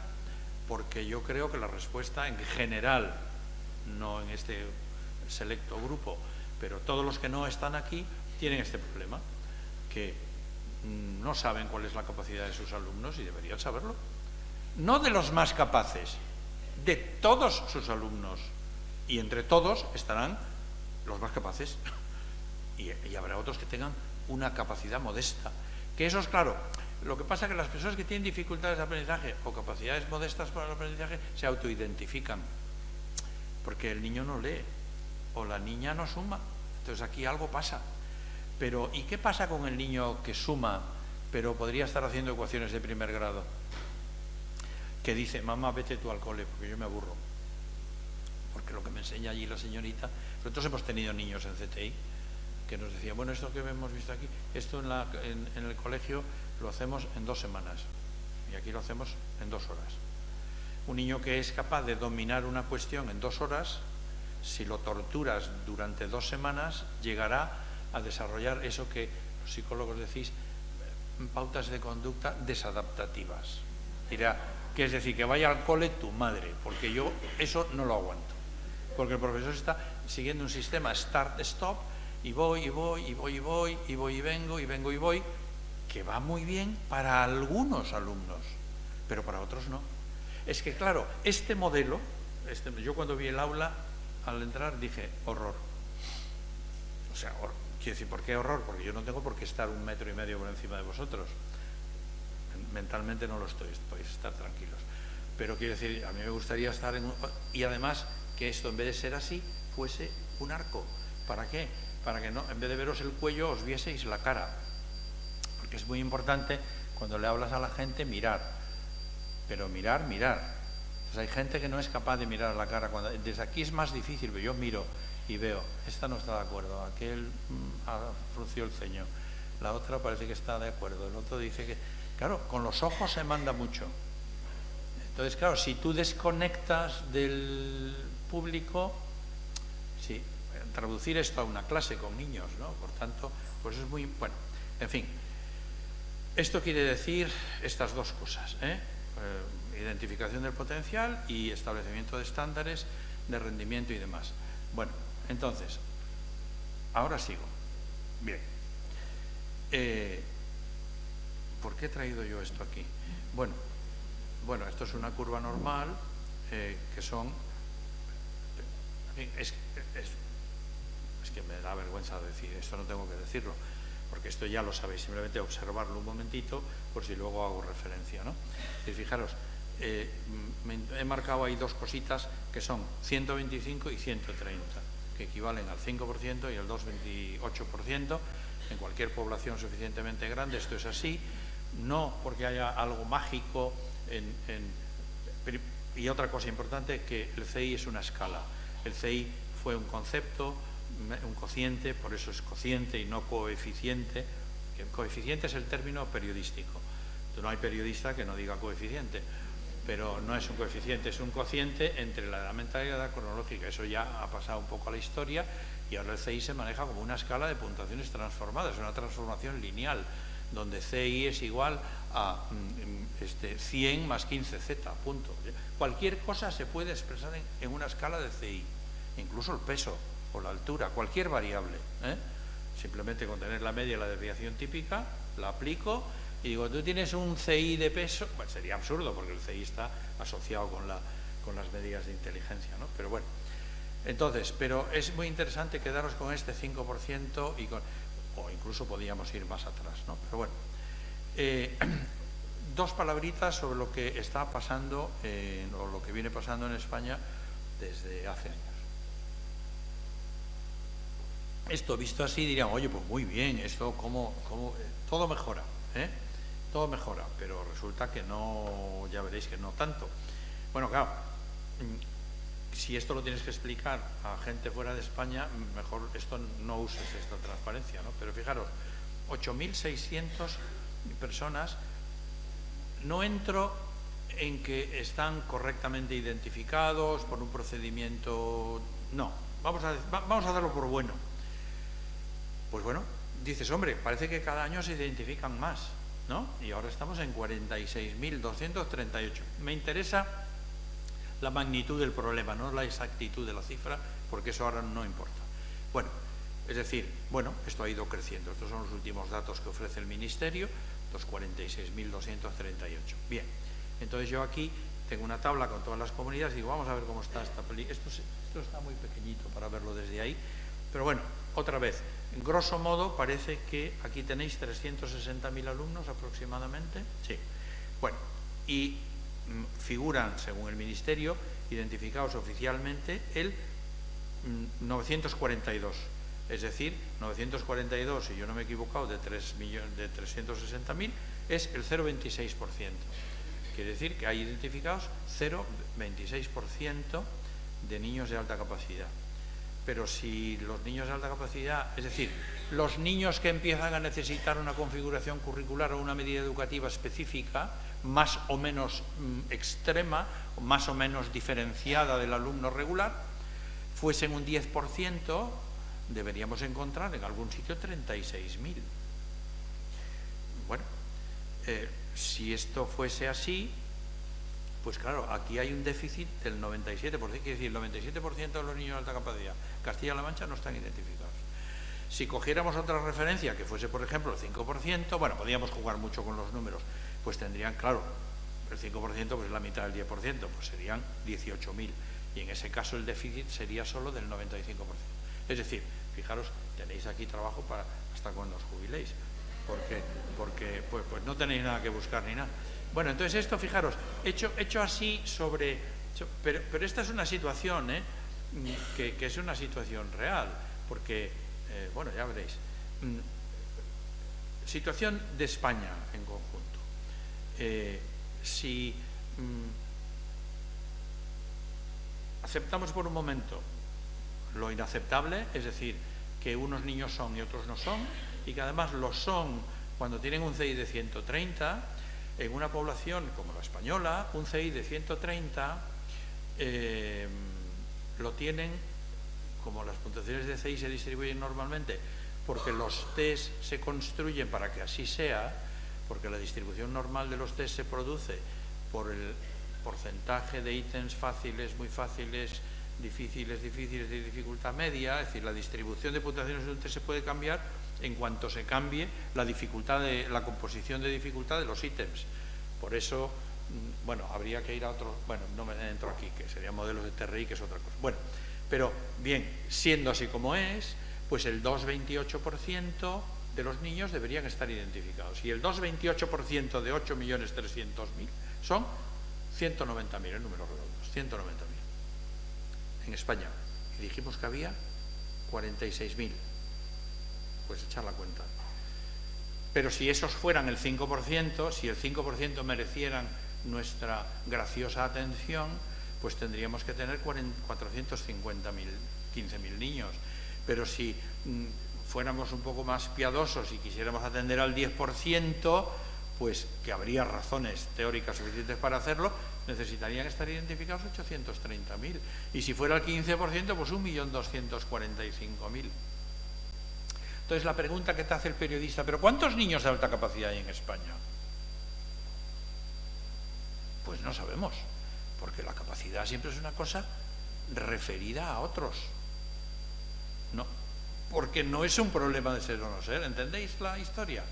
porque yo creo que la respuesta en general, no en este selecto grupo, pero todos los que no están aquí tienen este problema, que no saben cuál es la capacidad de sus alumnos y deberían saberlo. No de los más capaces, de todos sus alumnos, y entre todos estarán los más capaces. Y habrá otros que tengan una capacidad modesta. Que eso es claro. Lo que pasa es que las personas que tienen dificultades de aprendizaje o capacidades modestas para el aprendizaje se autoidentifican. Porque el niño no lee o la niña no suma. Entonces aquí algo pasa. Pero ¿y qué pasa con el niño que suma pero podría estar haciendo ecuaciones de primer grado? Que dice, mamá, vete tú al cole porque yo me aburro. Porque lo que me enseña allí la señorita... Nosotros hemos tenido niños en CTI que nos decían, bueno, esto que hemos visto aquí, esto en el colegio lo hacemos en 2 semanas y aquí lo hacemos en 2 horas. Un niño que es capaz de dominar una cuestión en 2 horas, si lo torturas durante 2 semanas, llegará a desarrollar eso que los psicólogos decís, pautas de conducta desadaptativas. Dirá, que es decir, que vaya al cole tu madre, porque yo eso no lo aguanto. Porque el profesor está siguiendo un sistema start-stop, y voy, y vengo, que va muy bien para algunos alumnos, pero para otros no. Es que, claro, este modelo, yo cuando vi el aula, al entrar dije, horror. O sea, quiero decir, ¿por qué horror? Porque yo no tengo por qué estar 1,5 metros por encima de vosotros. Mentalmente no lo estoy, podéis estar tranquilos. Pero quiero decir, a mí me gustaría estar y además que esto, en vez de ser así, fuese un arco. ¿Para qué? Para que no, en vez de veros el cuello, os vieseis la cara. Porque es muy importante, cuando le hablas a la gente, mirar. Pero mirar. Pues hay gente que no es capaz de mirar a la cara. Desde aquí es más difícil, pero yo miro y veo, esta no está de acuerdo, aquel frunció el ceño, la otra parece que está de acuerdo, el otro dice que... Claro, con los ojos se manda mucho. Entonces, claro, si tú desconectas del público, sí, traducir esto a una clase con niños, ¿no? Por tanto, pues es muy... Bueno, en fin, esto quiere decir estas dos cosas, identificación del potencial y establecimiento de estándares de rendimiento y demás. Bueno, entonces, ahora sigo. Bien. ¿Por qué he traído yo esto aquí? Bueno, esto es una curva normal, que son... Es que me da vergüenza decir, esto no tengo que decirlo, porque esto ya lo sabéis, simplemente observarlo un momentito, por si luego hago referencia, ¿no? Y fijaros, he marcado ahí 2 cositas que son 125 y 130, que equivalen al 5% y al 2,28%. En cualquier población suficientemente grande esto es así, no porque haya algo mágico y otra cosa importante, que el CI es una escala. El CI fue un concepto, un cociente, por eso es cociente y no coeficiente. Que coeficiente es el término periodístico. No hay periodista que no diga coeficiente, pero no es un coeficiente, es un cociente entre la edad mental y la edad cronológica. Eso ya ha pasado un poco a la historia y ahora el CI se maneja como una escala de puntuaciones transformadas, una transformación lineal, donde CI es igual a 100 más 15Z, punto. Cualquier cosa se puede expresar en una escala de CI, incluso el peso o la altura, cualquier variable. Simplemente con tener la media y la desviación típica, la aplico y digo, tú tienes un CI de peso, bueno, sería absurdo porque el CI está asociado con las medidas de inteligencia, ¿no? Pero bueno, entonces, pero es muy interesante quedarnos con este 5% o incluso podíamos ir más atrás, ¿no? Pero bueno, dos palabritas sobre lo que está pasando o lo que viene pasando en España desde hace años. Esto visto así dirían, oye, pues muy bien, esto cómo todo mejora, todo mejora, pero resulta que no, ya veréis que no tanto. Bueno, claro, si esto lo tienes que explicar a gente fuera de España, mejor esto no uses esta transparencia, ¿no? Pero fijaros, 8.600 personas, no entro en que están correctamente identificados por un procedimiento, no, vamos a darlo por bueno. Pues bueno, dices, hombre, parece que cada año se identifican más, ¿no? Y ahora estamos en 46.238. Me interesa la magnitud del problema, no la exactitud de la cifra, porque eso ahora no importa. Bueno, es decir, bueno, esto ha ido creciendo. Estos son los últimos datos que ofrece el Ministerio, los 46.238. Bien, entonces yo aquí tengo una tabla con todas las comunidades y digo, vamos a ver cómo está esta película. Esto está muy pequeñito para verlo desde ahí, pero bueno, otra vez, en grosso modo parece que aquí tenéis 360.000 alumnos aproximadamente. Sí, bueno, y figuran, según el Ministerio, identificados oficialmente el 942, es decir, 942, si yo no me he equivocado, de 360.000, es el 0,26%. Quiere decir que hay identificados 0,26% de niños de alta capacidad. Pero si los niños de alta capacidad, es decir, los niños que empiezan a necesitar una configuración curricular o una medida educativa específica, más o menos extrema, más o menos diferenciada del alumno regular, fuesen un 10%, deberíamos encontrar en algún sitio 36.000. Bueno, si esto fuese así, pues claro, aquí hay un déficit del 97%, quiere decir, el 97% de los niños de alta capacidad Castilla-La Mancha no están identificados. Si cogiéramos otra referencia, que fuese, por ejemplo, el 5%, bueno, podríamos jugar mucho con los números, pues tendrían, claro, el 5% pues es la mitad del 10%, pues serían 18.000, y en ese caso el déficit sería solo del 95%. Es decir, fijaros, tenéis aquí trabajo para hasta cuando os jubiléis, porque pues no tenéis nada que buscar ni nada. Bueno, entonces esto, fijaros, hecho así sobre... Pero esta es una situación, que es una situación real, porque, bueno, ya veréis. Situación de España en conjunto. Si aceptamos por un momento lo inaceptable, es decir, que unos niños son y otros no son, y que además lo son cuando tienen un CI de 130, en una población como la española, un CI de 130 lo tienen, como las puntuaciones de CI se distribuyen normalmente, porque los test se construyen para que así sea, porque la distribución normal de los test se produce por el porcentaje de ítems fáciles, muy fáciles, difíciles, difíciles, de dificultad media, es decir, la distribución de puntuaciones de un test se puede cambiar en cuanto se cambie la dificultad la composición de dificultad de los ítems. Por eso, bueno, habría que ir a otro, bueno, no me entro aquí, que serían modelos de TRI, que es otra cosa. Bueno, pero bien, siendo así como es, pues el 2,28% de los niños deberían estar identificados. Y el 2,28% de 8.300.000 son 190.000, en números redondos, 190.000 en España. Y dijimos que había 46.000. Pues echar la cuenta. Pero si esos fueran el 5%, si el 5% merecieran nuestra graciosa atención, pues tendríamos que tener 450.000, 15.000 niños. Pero si fuéramos un poco más piadosos y quisiéramos atender al 10%, pues que habría razones teóricas suficientes para hacerlo, necesitarían estar identificados 830.000. Y si fuera el 15%, pues 1.245.000. Entonces la pregunta que te hace el periodista, ¿pero cuántos niños de alta capacidad hay en España? Pues no sabemos, porque la capacidad siempre es una cosa referida a otros. No, porque no es un problema de ser o no ser, ¿entendéis la historia?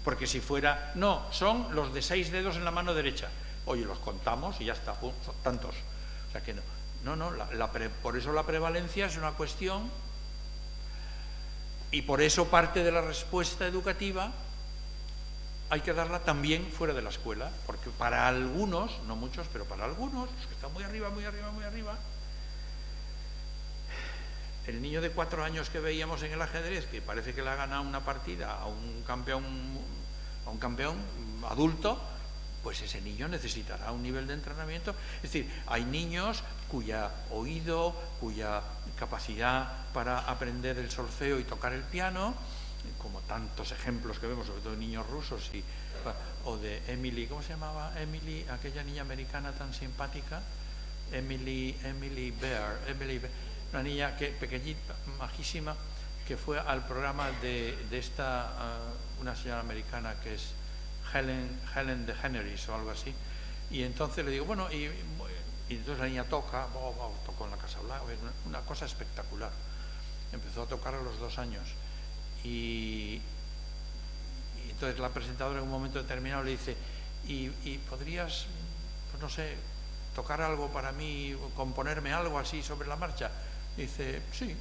Porque si fuera, no, son los de 6 dedos en la mano derecha. Oye, los contamos y ya está, son tantos. O sea que no. Por eso la prevalencia es una cuestión, y por eso parte de la respuesta educativa hay que darla también fuera de la escuela, porque para algunos, no muchos, pero para algunos, los que están muy arriba, muy arriba, muy arriba, el niño de 4 años que veíamos en el ajedrez, que parece que le ha ganado una partida a un campeón adulto, pues ese niño necesitará un nivel de entrenamiento. Es decir, hay niños cuya oído, cuya capacidad para aprender el solfeo y tocar el piano, como tantos ejemplos que vemos, sobre todo de niños rusos, o de Emily, ¿cómo se llamaba? Emily, aquella niña americana tan simpática, Emily Bear, una niña pequeñita, majísima, que fue al programa de esta, una señora americana que es Helen DeGeneres o algo así, y entonces le digo, bueno, y entonces la niña tocó en la Casa Blanca, una cosa espectacular. Empezó a tocar a los 2 años y entonces la presentadora en un momento determinado le dice, ¿y podrías, pues no sé, tocar algo para mí, componerme algo así sobre la marcha? Dice, sí.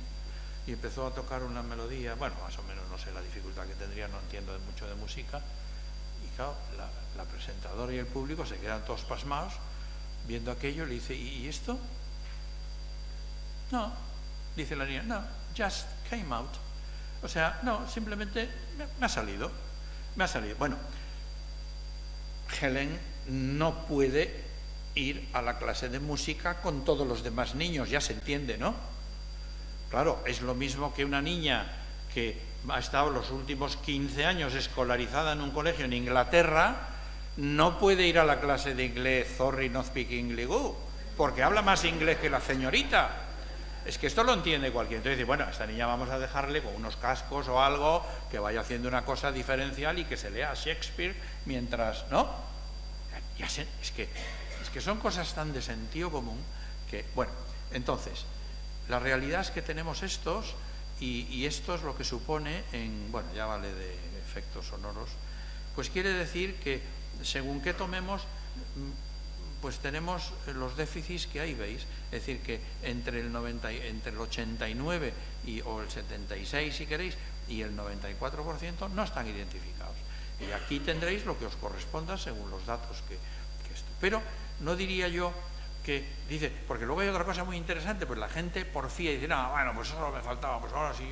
Y empezó a tocar una melodía, bueno, más o menos, no sé la dificultad que tendría, no entiendo mucho de música. Y claro, la presentadora y el público se quedan todos pasmados viendo aquello. Le dice, ¿y esto? No, dice la niña, no, just came out. O sea, no, simplemente me ha salido. Bueno, Helen no puede ir a la clase de música con todos los demás niños, ya se entiende, ¿no? Claro, es lo mismo que una niña que ha estado los últimos 15 años escolarizada en un colegio en Inglaterra, no puede ir a la clase de inglés, sorry, not speak English, porque habla más inglés que la señorita. Es que esto lo entiende cualquiera. Entonces dice, bueno, a esta niña vamos a dejarle con unos cascos o algo que vaya haciendo una cosa diferencial y que se lea Shakespeare mientras, ¿no? Es que son cosas tan de sentido común que, bueno, entonces, la realidad es que tenemos estos, y esto es lo que supone bueno, ya vale de efectos sonoros, pues quiere decir que según que tomemos, pues tenemos los déficits que ahí veis. Es decir, que entre el 89 o el 76, si queréis, y el 94% no están identificados. Y aquí tendréis lo que os corresponda según los datos que esto. Pero no diría yo que, dice, porque luego hay otra cosa muy interesante, pues la gente porfía y dice, no, bueno, pues eso me faltaba, pues ahora sí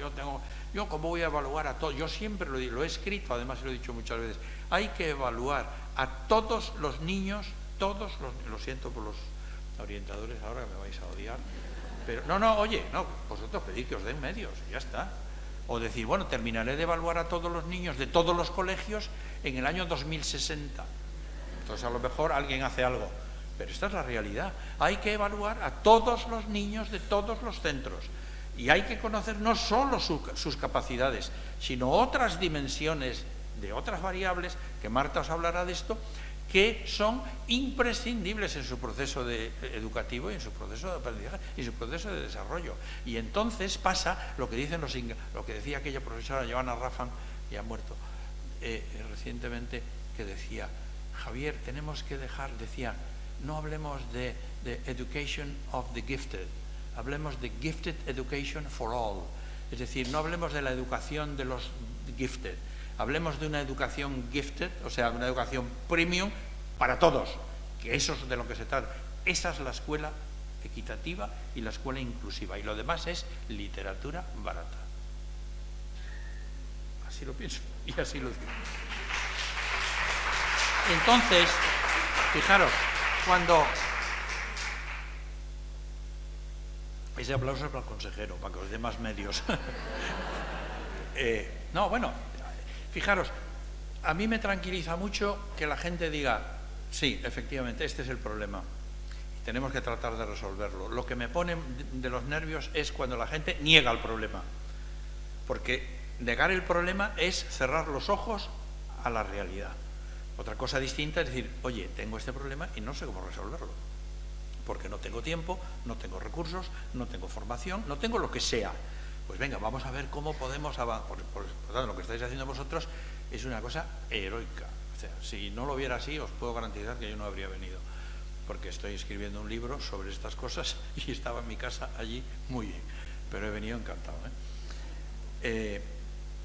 yo cómo voy a evaluar a todos. Yo siempre lo he escrito, además lo he dicho muchas veces, hay que evaluar a todos los niños, lo siento por los orientadores ahora que me vais a odiar, pero oye, vosotros pedid que os den medios, ya está. O decir, bueno, terminaré de evaluar a todos los niños de todos los colegios en el año 2060. Entonces a lo mejor alguien hace algo, pero esta es la realidad. Hay que evaluar a todos los niños de todos los centros y hay que conocer no solo sus capacidades, sino otras dimensiones de otras variables, que Marta os hablará de esto, que son imprescindibles en su proceso educativo y en su proceso de aprendizaje y en su proceso de desarrollo. Y entonces pasa lo que dicen lo que decía aquella profesora Johanna Raffan, ya ha muerto recientemente, que decía, Javier, tenemos que dejar, decía, no hablemos de education of the gifted, hablemos de gifted education for all. Es decir, no hablemos de la educación de los gifted, hablemos de una educación gifted, o sea, una educación premium para todos, que eso es de lo que se trata. Esa es la escuela equitativa y la escuela inclusiva, y lo demás es literatura barata. Así lo pienso y así lo digo. Entonces, fijaros, cuando... Ese aplauso es para el consejero, para que os dé más medios. Fijaros, a mí me tranquiliza mucho que la gente diga, sí, efectivamente, este es el problema y tenemos que tratar de resolverlo. Lo que me pone de los nervios es cuando la gente niega el problema, porque negar el problema es cerrar los ojos a la realidad. Otra cosa distinta es decir, oye, tengo este problema y no sé cómo resolverlo, porque no tengo tiempo, no tengo recursos, no tengo formación, no tengo lo que sea. Pues venga, vamos a ver cómo podemos avanzar. Por tanto, lo que estáis haciendo vosotros es una cosa heroica. O sea, si no lo viera así, os puedo garantizar que yo no habría venido, porque estoy escribiendo un libro sobre estas cosas y estaba en mi casa allí muy bien, pero he venido encantado,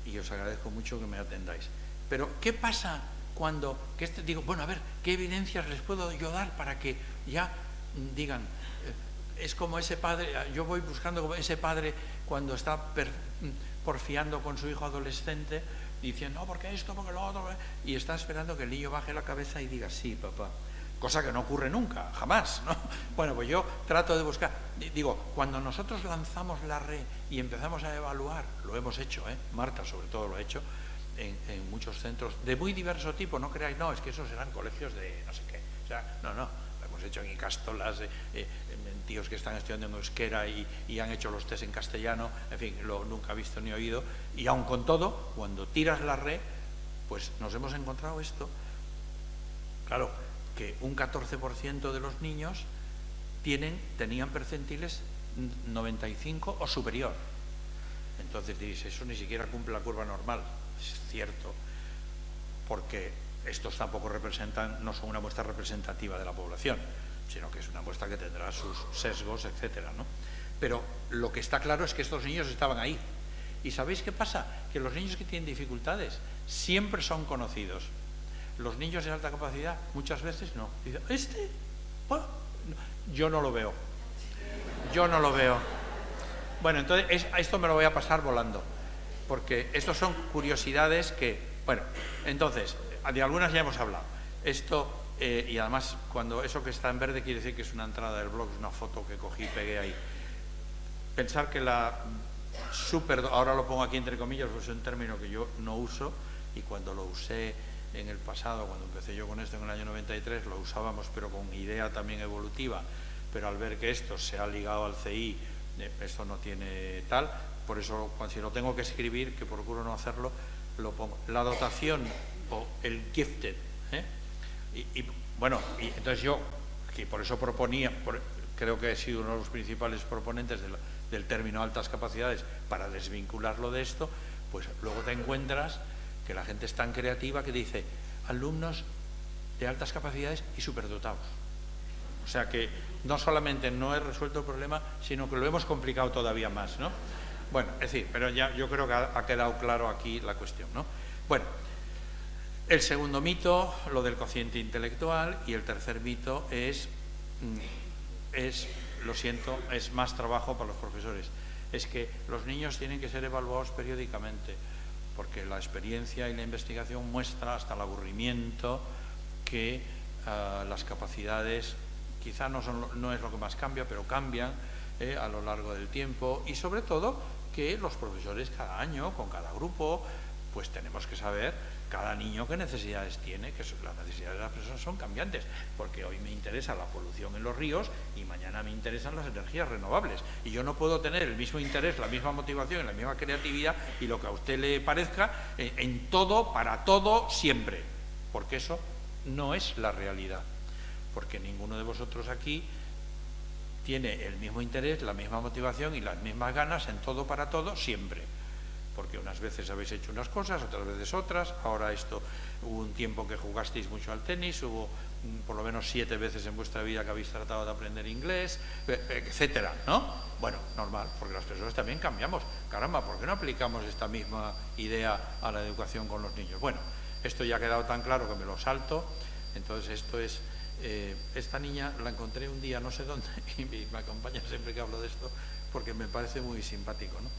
y os agradezco mucho que me atendáis. Pero, ¿qué pasa cuando, digo, bueno, a ver, ¿qué evidencias les puedo yo dar para que ya digan, es como ese padre, yo voy buscando como ese padre cuando está porfiando con su hijo adolescente, diciendo, no, porque esto, porque lo otro, y está esperando que el niño baje la cabeza y diga, sí, papá. Cosa que no ocurre nunca, jamás, ¿no? Bueno, pues yo trato de buscar, digo, cuando nosotros lanzamos la red y empezamos a evaluar, lo hemos hecho, Marta sobre todo lo ha hecho, en muchos centros de muy diverso tipo, no creáis, no, es que esos eran colegios de no sé qué, o sea, no, lo hemos hecho en Icastolas, en tíos que están estudiando en euskera y han hecho los test en castellano, en fin, nunca he visto ni oído, y aun con todo, cuando tiras la red, pues nos hemos encontrado esto, claro, que un 14% de los niños tenían percentiles 95 o superior. Entonces diréis, eso ni siquiera cumple la curva normal. Es cierto, porque estos tampoco no son una muestra representativa de la población, sino que es una muestra que tendrá sus sesgos, etcétera, ¿no? Pero lo que está claro es que estos niños estaban ahí. ¿Y sabéis qué pasa? Que los niños que tienen dificultades siempre son conocidos. Los niños de alta capacidad muchas veces no. Dicen, bueno, yo no lo veo. Yo no lo veo. Bueno, entonces esto me lo voy a pasar volando, porque estos son curiosidades que, bueno, entonces, de algunas ya hemos hablado. Esto, y además, cuando eso que está en verde quiere decir que es una entrada del blog, es una foto que cogí y pegué ahí. Pensar que ahora lo pongo aquí entre comillas, porque es un término que yo no uso, y cuando lo usé en el pasado, cuando empecé yo con esto en el año 93, lo usábamos, pero con idea también evolutiva, pero al ver que esto se ha ligado al CI, esto no tiene tal, por eso si lo tengo que escribir, que procuro no hacerlo, lo pongo. La dotación o el gifted, bueno, y entonces yo, que por eso proponía, creo que he sido uno de los principales proponentes del término altas capacidades para desvincularlo de esto, pues luego te encuentras que la gente es tan creativa que dice alumnos de altas capacidades y superdotados. O sea que no solamente no he resuelto el problema, sino que lo hemos complicado todavía más, ¿no? Bueno, es decir, pero ya yo creo que ha quedado claro aquí la cuestión, ¿no? Bueno, el segundo mito, lo del cociente intelectual, y el tercer mito es, lo siento, es más trabajo para los profesores. Es que los niños tienen que ser evaluados periódicamente, porque la experiencia y la investigación muestra hasta el aburrimiento que las capacidades quizá no es lo que más cambia, pero cambian a lo largo del tiempo, y sobre todo que los profesores cada año, con cada grupo, pues tenemos que saber cada niño qué necesidades tiene, que las necesidades de las personas son cambiantes, porque hoy me interesa la polución en los ríos y mañana me interesan las energías renovables, y yo no puedo tener el mismo interés, la misma motivación, la misma creatividad y lo que a usted le parezca en todo, para todo, siempre, porque eso no es la realidad, porque ninguno de vosotros aquí tiene el mismo interés, la misma motivación y las mismas ganas en todo, para todo, siempre. Porque unas veces habéis hecho unas cosas, otras veces otras. Ahora hubo un tiempo que jugasteis mucho al tenis, hubo por lo menos 7 veces en vuestra vida que habéis tratado de aprender inglés, etcétera, ¿no? Bueno, normal, porque las personas también cambiamos. Caramba, ¿por qué no aplicamos esta misma idea a la educación con los niños? Bueno, esto ya ha quedado tan claro que me lo salto. Entonces esto es... esta niña la encontré un día no sé dónde y me acompaña siempre que hablo de esto porque me parece muy simpático, ¿no?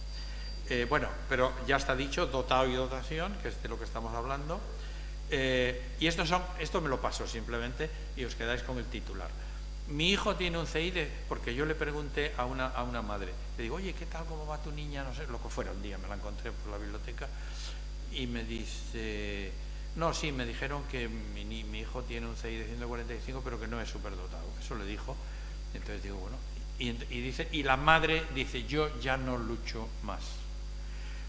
Bueno, pero ya está dicho, dotado y dotación, que es de lo que estamos hablando, y esto me lo paso simplemente y os quedáis con el titular. Mi hijo tiene un CI porque yo le pregunté a una madre, le digo, oye, ¿qué tal, cómo va tu niña? No sé, lo que fuera, un día me la encontré por la biblioteca y me dice... No, sí, me dijeron que mi hijo tiene un CI de 145, pero que no es superdotado. Eso le dijo. Entonces digo, bueno, y la madre dice, yo ya no lucho más.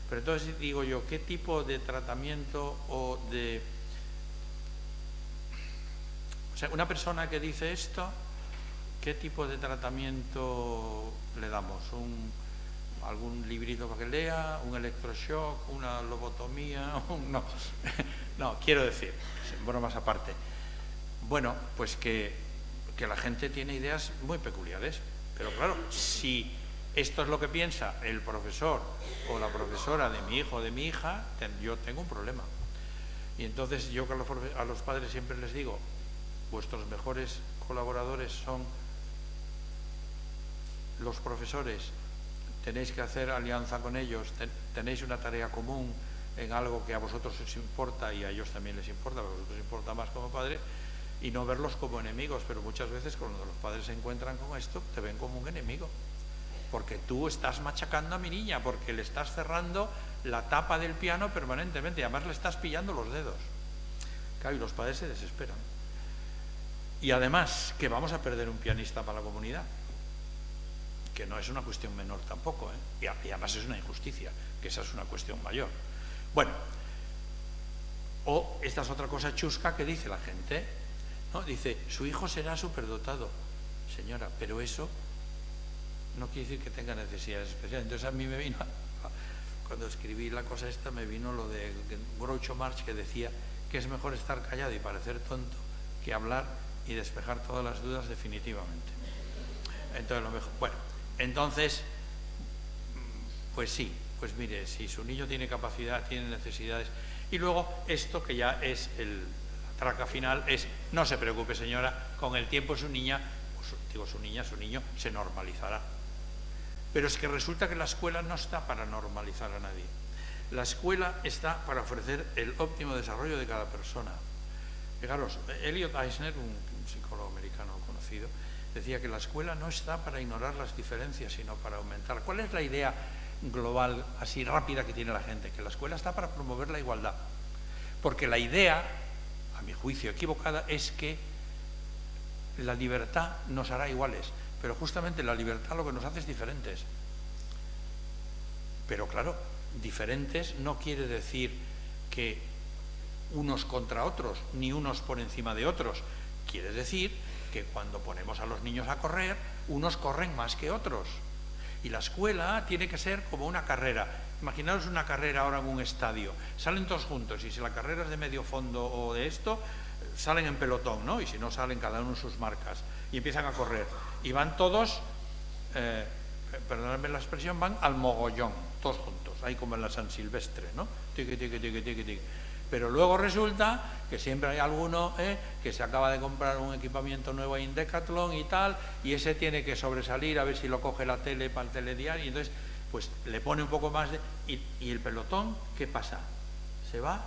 Pero entonces digo yo, ¿qué tipo de tratamiento o sea, una persona que dice esto, ¿qué tipo de tratamiento le damos? algún librito para que lea, un electroshock, una lobotomía, no, quiero decir, bromas aparte. Bueno, pues que la gente tiene ideas muy peculiares, pero claro, si esto es lo que piensa el profesor o la profesora de mi hijo o de mi hija, yo tengo un problema. Y entonces yo a los padres siempre les digo, vuestros mejores colaboradores son los profesores, tenéis que hacer alianza con ellos, tenéis una tarea común en algo que a vosotros os importa y a ellos también les importa, porque a vosotros os importa más como padre, y no verlos como enemigos. Pero muchas veces cuando los padres se encuentran con esto, te ven como un enemigo, porque tú estás machacando a mi niña, porque le estás cerrando la tapa del piano permanentemente y además le estás pillando los dedos. Claro, y los padres se desesperan. Y además que vamos a perder un pianista para la comunidad, que no es una cuestión menor tampoco, ¿eh? Y además es una injusticia, que esa es una cuestión mayor. Bueno, o esta es otra cosa chusca que dice la gente, ¿no? Dice, su hijo será superdotado. Señora, pero eso no quiere decir que tenga necesidades especiales. Entonces a mí me vino, cuando escribí la cosa esta, me vino lo de Groucho Marx, que decía que es mejor estar callado y parecer tonto que hablar y despejar todas las dudas definitivamente. Entonces lo mejor, bueno, entonces, pues sí, pues mire, si su niño tiene capacidad, tiene necesidades, y luego esto que ya es la traca final, es, no se preocupe señora, con el tiempo su niña, pues, digo su niño se normalizará. Pero es que resulta que la escuela no está para normalizar a nadie. La escuela está para ofrecer el óptimo desarrollo de cada persona. Fijaros, Elliot Eisner, un psicólogo americano conocido, decía que la escuela no está para ignorar las diferencias, sino para aumentar. ¿Cuál es la idea global, así rápida, que tiene la gente? Que la escuela está para promover la igualdad. Porque la idea, a mi juicio equivocada, es que la libertad nos hará iguales. Pero justamente la libertad lo que nos hace es diferentes. Pero claro, diferentes no quiere decir que unos contra otros, ni unos por encima de otros. Quiere decir que cuando ponemos a los niños a correr, unos corren más que otros. Y la escuela tiene que ser como una carrera. Imaginaos una carrera ahora en un estadio. Salen todos juntos y si la carrera es de medio fondo o de esto, salen en pelotón, ¿no? Y si no, salen cada uno en sus marcas y empiezan a correr. Y van todos, perdonadme la expresión, van al mogollón, todos juntos, ahí como en la San Silvestre, ¿no? Tiqui, tiqui, tiqui, tiqui, tiqui. Pero luego resulta que siempre hay alguno que se acaba de comprar un equipamiento nuevo en Decathlon y tal, y ese tiene que sobresalir a ver si lo coge la tele para el telediario, y entonces pues le pone un poco más de... Y el pelotón, ¿qué pasa? Se va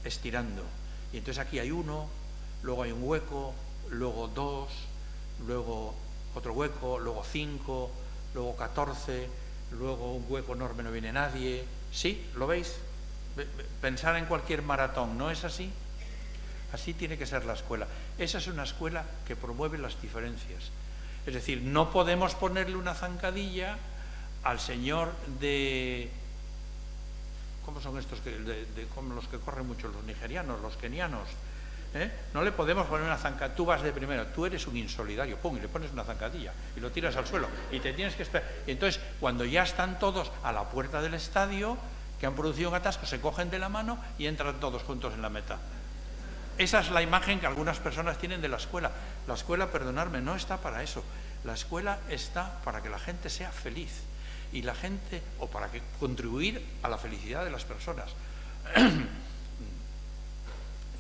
estirando. Y entonces aquí hay uno, luego hay un hueco, luego dos, luego otro hueco, luego 5, luego 14, luego un hueco enorme, no viene nadie. ¿Sí? ¿Lo veis? Pensar en cualquier maratón, ¿no es así? Así tiene que ser la escuela. Esa es una escuela que promueve las diferencias. Es decir, no podemos ponerle una zancadilla al señor de... ¿Cómo son estos? Como los que corren mucho, los nigerianos, los kenianos. No le podemos poner una zancadilla. Tú vas de primero, tú eres un insolidario, pum, y le pones una zancadilla y lo tiras al suelo y te tienes que esperar. Y entonces, cuando ya están todos a la puerta del estadio, que han producido un atasco, se cogen de la mano y entran todos juntos en la meta. Esa es la imagen que algunas personas tienen de la escuela. La escuela, perdonadme, no está para eso. La escuela está para que la gente sea feliz. Y la gente, o para contribuir a la felicidad de las personas.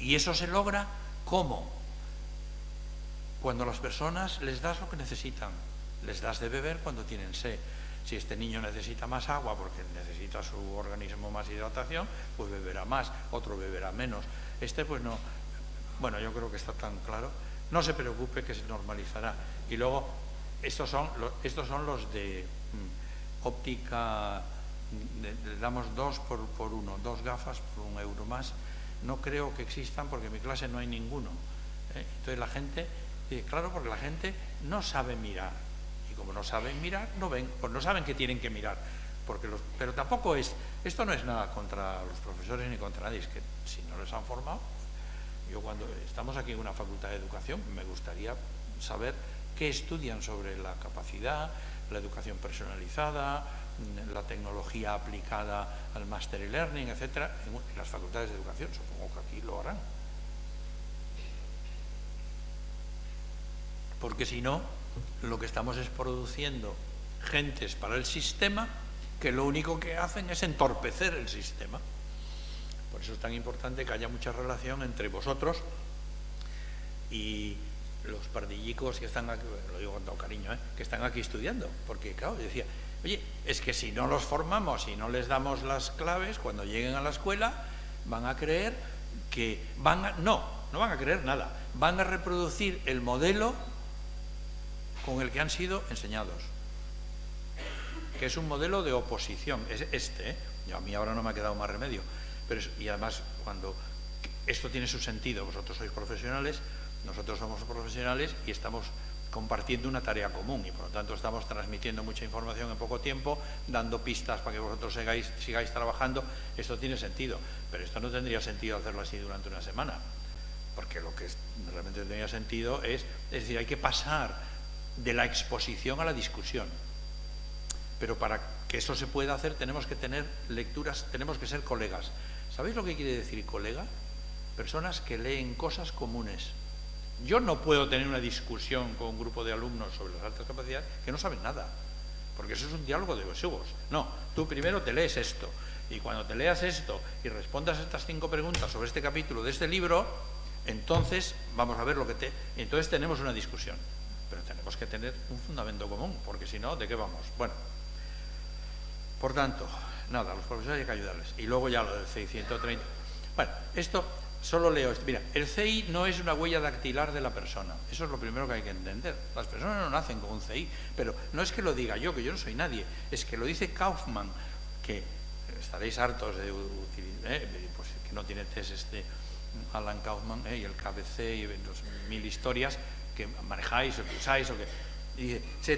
Y eso se logra, ¿cómo? Cuando a las personas les das lo que necesitan. Les das de beber cuando tienen sed. Si este niño necesita más agua porque necesita su organismo más hidratación, pues beberá más, otro beberá menos. Pues no. Bueno, yo creo que está tan claro. No se preocupe, que se normalizará. Y luego, estos son los de óptica, le damos 2 por 1, 2 gafas por 1 euro más. No creo que existan porque en mi clase no hay ninguno. Entonces la gente, claro, porque la gente no sabe mirar. Y como no saben mirar, no ven, pues no saben que tienen que mirar. Pero tampoco esto no es nada contra los profesores ni contra nadie, es que si no les han formado, yo cuando estamos aquí en una facultad de educación, me gustaría saber qué estudian sobre la capacidad, la educación personalizada, la tecnología aplicada al Master e-Learning, etcétera, en las facultades de educación. Supongo que aquí lo harán. Porque si no, lo que estamos es produciendo gentes para el sistema que lo único que hacen es entorpecer el sistema. Por eso es tan importante que haya mucha relación entre vosotros y los pardillicos que están aquí, lo digo con todo cariño, que están aquí estudiando. Porque, claro, yo decía, oye, es que si no los formamos y no les damos las claves, cuando lleguen a la escuela van a creer que no van a creer nada, van a reproducir el modelo con el que han sido enseñados, que es un modelo de oposición, es este, a mí ahora no me ha quedado más remedio, y además cuando esto tiene su sentido, vosotros sois profesionales, nosotros somos profesionales y estamos compartiendo una tarea común y por lo tanto estamos transmitiendo mucha información en poco tiempo, dando pistas para que vosotros sigáis trabajando. Esto tiene sentido, pero esto no tendría sentido hacerlo así durante una semana, porque lo que realmente tendría sentido es decir, hay que pasar de la exposición a la discusión. Pero para que eso se pueda hacer tenemos que tener lecturas, tenemos que ser colegas. ¿Sabéis lo que quiere decir colega? Personas que leen cosas comunes. Yo no puedo tener una discusión con un grupo de alumnos sobre las altas capacidades que no saben nada, porque eso es un diálogo de besugos. No, tú primero te lees esto, y cuando te leas esto y respondas estas 5 preguntas sobre este capítulo de este libro, entonces vamos a ver entonces tenemos una discusión. Pero tenemos que tener un fundamento común, porque si no, ¿de qué vamos? Bueno, por tanto, nada, a los profesores hay que ayudarles. Y luego ya lo del CI 130. Bueno, esto solo leo esto. Mira, el CI no es una huella dactilar de la persona. Eso es lo primero que hay que entender. Las personas no nacen con un CI, pero no es que lo diga yo, que yo no soy nadie. Es que lo dice Kaufman, que estaréis hartos de utilizar, pues que no tiene test Alan Kaufman, y el KBC y los 1000 historias que manejáis o que usáis o que dice, se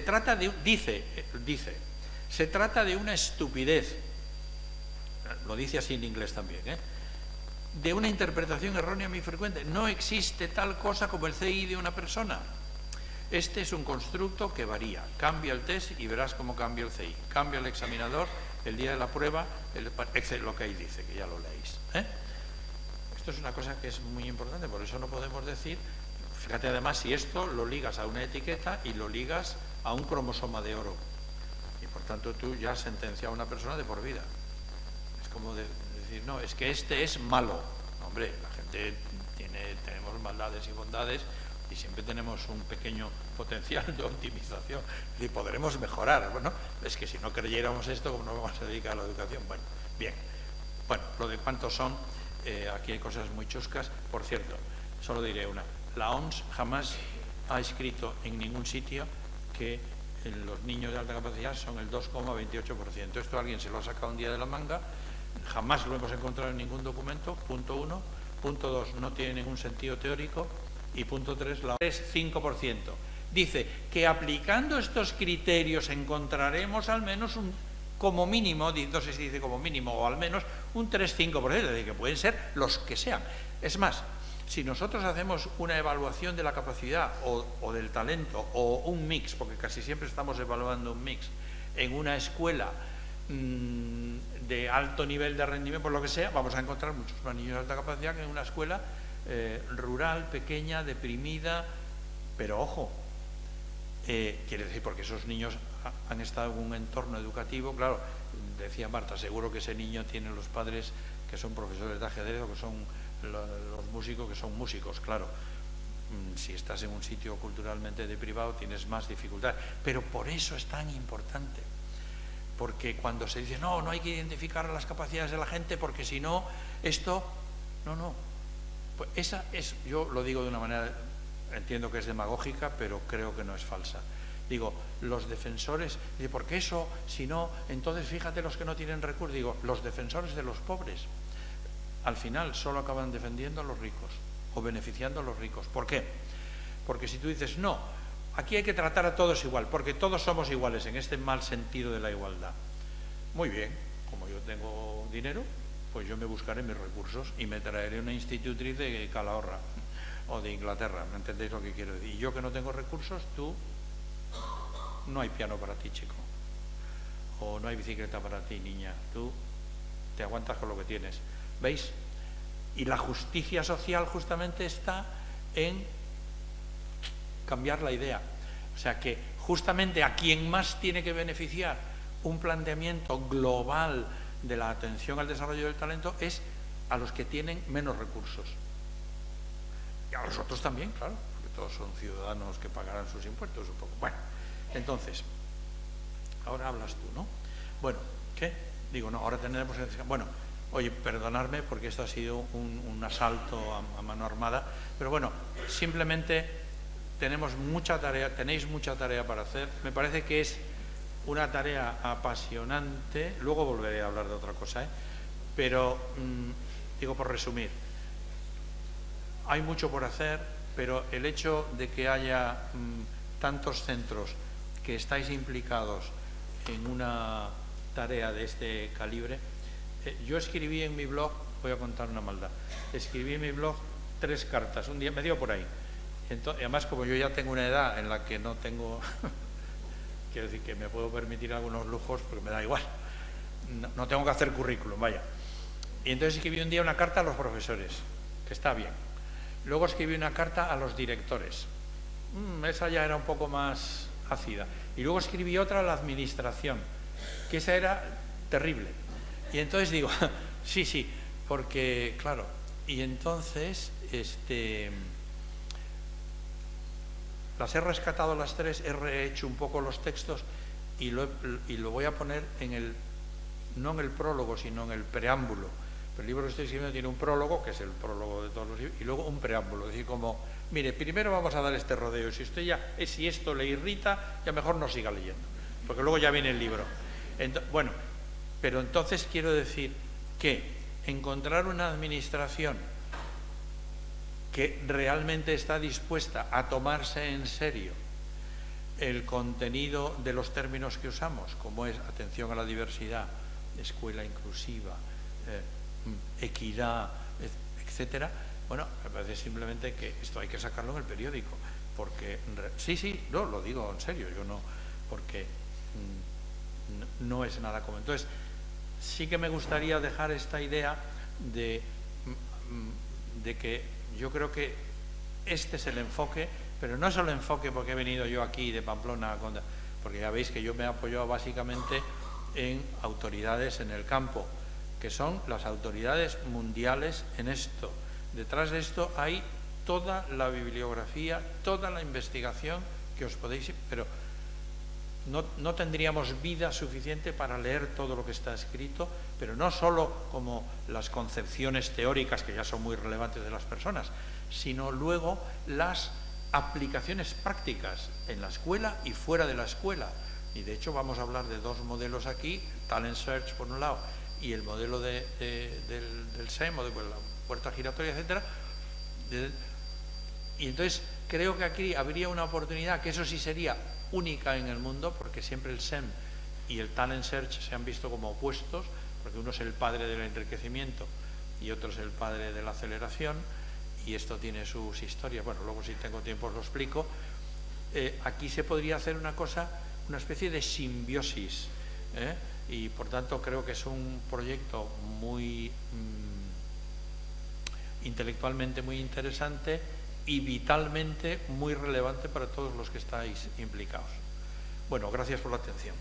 trata de una estupidez, lo dice así en inglés también, de una interpretación errónea muy frecuente. No existe tal cosa como el CI de una persona. Este es un constructo que varía. Cambia el test y verás cómo cambia el CI. Cambia el examinador el día de la prueba, lo que ahí dice, que ya lo leéis. Esto es una cosa que es muy importante, por eso no podemos decir. Fíjate además si esto lo ligas a una etiqueta y lo ligas a un cromosoma de oro. Y por tanto tú ya has sentenciado a una persona de por vida. Es como decir, no, es que este es malo. Hombre, la gente tenemos maldades y bondades y siempre tenemos un pequeño potencial de optimización. Y podremos mejorar. Bueno, es que si no creyéramos esto, ¿cómo nos vamos a dedicar a la educación? Bueno, bien. Bueno, lo de cuántos son, aquí hay cosas muy chuscas. Por cierto, solo diré una. La OMS jamás ha escrito en ningún sitio que los niños de alta capacidad son el 2,28%. Esto alguien se lo ha sacado un día de la manga, jamás lo hemos encontrado en ningún documento, punto 1. Punto 2, no tiene ningún sentido teórico. Y punto 3, la OMS es 5%. Dice que aplicando estos criterios encontraremos al menos como mínimo, no sé si dice como mínimo o al menos, un 3-5%, es decir, que pueden ser los que sean. Es más, si nosotros hacemos una evaluación de la capacidad o del talento o un mix, porque casi siempre estamos evaluando un mix, en una escuela de alto nivel de rendimiento, por lo que sea, vamos a encontrar muchos más niños de alta capacidad que en una escuela rural, pequeña, deprimida, pero ojo, quiere decir, porque esos niños han estado en un entorno educativo, claro, decía Marta, seguro que ese niño tiene los padres que son profesores de ajedrez o que son los músicos que son músicos, claro. Si estás en un sitio culturalmente deprivado tienes más dificultad, pero por eso es tan importante, porque cuando se dice no hay que identificar las capacidades de la gente porque si no, esto, no, pues esa es, yo lo digo de una manera, entiendo que es demagógica, pero creo que no es falsa. Digo, los defensores, porque eso, si no, entonces fíjate los que no tienen recursos, digo, los defensores de los pobres, al final solo acaban defendiendo a los ricos o beneficiando a los ricos. ¿Por qué? Porque si tú dices, no, aquí hay que tratar a todos igual, porque todos somos iguales en este mal sentido de la igualdad. Muy bien, como yo tengo dinero, pues yo me buscaré mis recursos y me traeré una institutriz de Calahorra o de Inglaterra, ¿me entendéis lo que quiero decir? Y yo que no tengo recursos, tú, no hay piano para ti, chico. o no hay bicicleta para ti, niña, tú te aguantas con lo que tienes. ¿Veis? Y la justicia social justamente está en cambiar la idea. O sea que justamente a quien más tiene que beneficiar un planteamiento global de la atención al desarrollo del talento es a los que tienen menos recursos. Y a los otros también, claro, porque todos son ciudadanos que pagarán sus impuestos un poco. Bueno, entonces, ahora hablas tú, ¿no? Bueno, ¿qué? Digo, no, ahora tendremos que... Bueno, oye, perdonadme porque esto ha sido un asalto a mano armada, pero bueno, simplemente tenemos mucha tarea, tenéis mucha tarea para hacer. Me parece que es una tarea apasionante. Luego volveré a hablar de otra cosa, ¿eh? Pero, digo, por resumir, hay mucho por hacer, pero el hecho de que haya tantos centros que estáis implicados en una tarea de este calibre. Yo escribí en mi blog, voy a contar una maldad, escribí en mi blog 3 cartas, un día me dio por ahí. Entonces, además, como yo ya tengo una edad en la que no tengo, quiero decir que me puedo permitir algunos lujos porque me da igual, no tengo que hacer currículum, vaya. Y entonces escribí un día una carta a los profesores, que está bien. Luego escribí una carta a los directores, esa ya era un poco más ácida. Y luego escribí otra a la administración, que esa era terrible. Y entonces digo, sí, porque, claro, y entonces, las he rescatado las 3, he rehecho un poco los textos y lo voy a poner no en el prólogo, sino en el preámbulo. El libro que estoy escribiendo tiene un prólogo, que es el prólogo de todos los libros, y luego un preámbulo, es decir, como, mire, primero vamos a dar este rodeo, si esto le irrita, ya mejor no siga leyendo, porque luego ya viene el libro. Bueno, pero entonces quiero decir que encontrar una administración que realmente está dispuesta a tomarse en serio el contenido de los términos que usamos, como es atención a la diversidad, escuela inclusiva, equidad, etcétera. Bueno, me parece simplemente que esto hay que sacarlo en el periódico, porque no, lo digo en serio, yo no, porque no es nada común. Entonces, sí que me gustaría dejar esta idea de que yo creo que este es el enfoque, pero no es el enfoque porque he venido yo aquí de Pamplona, porque ya veis que yo me he apoyado básicamente en autoridades en el campo, que son las autoridades mundiales en esto. Detrás de esto hay toda la bibliografía, toda la investigación que os podéis... Pero no tendríamos vida suficiente para leer todo lo que está escrito, pero no solo como las concepciones teóricas, que ya son muy relevantes de las personas, sino luego las aplicaciones prácticas en la escuela y fuera de la escuela. Y de hecho vamos a hablar de 2 modelos aquí, Talent Search por un lado y el modelo del SEM o de la puerta giratoria, etcétera. Y entonces creo que aquí habría una oportunidad, que eso sí sería única en el mundo, porque siempre el SEM y el Talent Search se han visto como opuestos, porque uno es el padre del enriquecimiento y otro es el padre de la aceleración, y esto tiene sus historias. Bueno, luego si tengo tiempo os lo explico. Aquí se podría hacer una cosa, una especie de simbiosis, y por tanto creo que es un proyecto muy intelectualmente muy interesante y vitalmente muy relevante para todos los que estáis implicados. Bueno, gracias por la atención.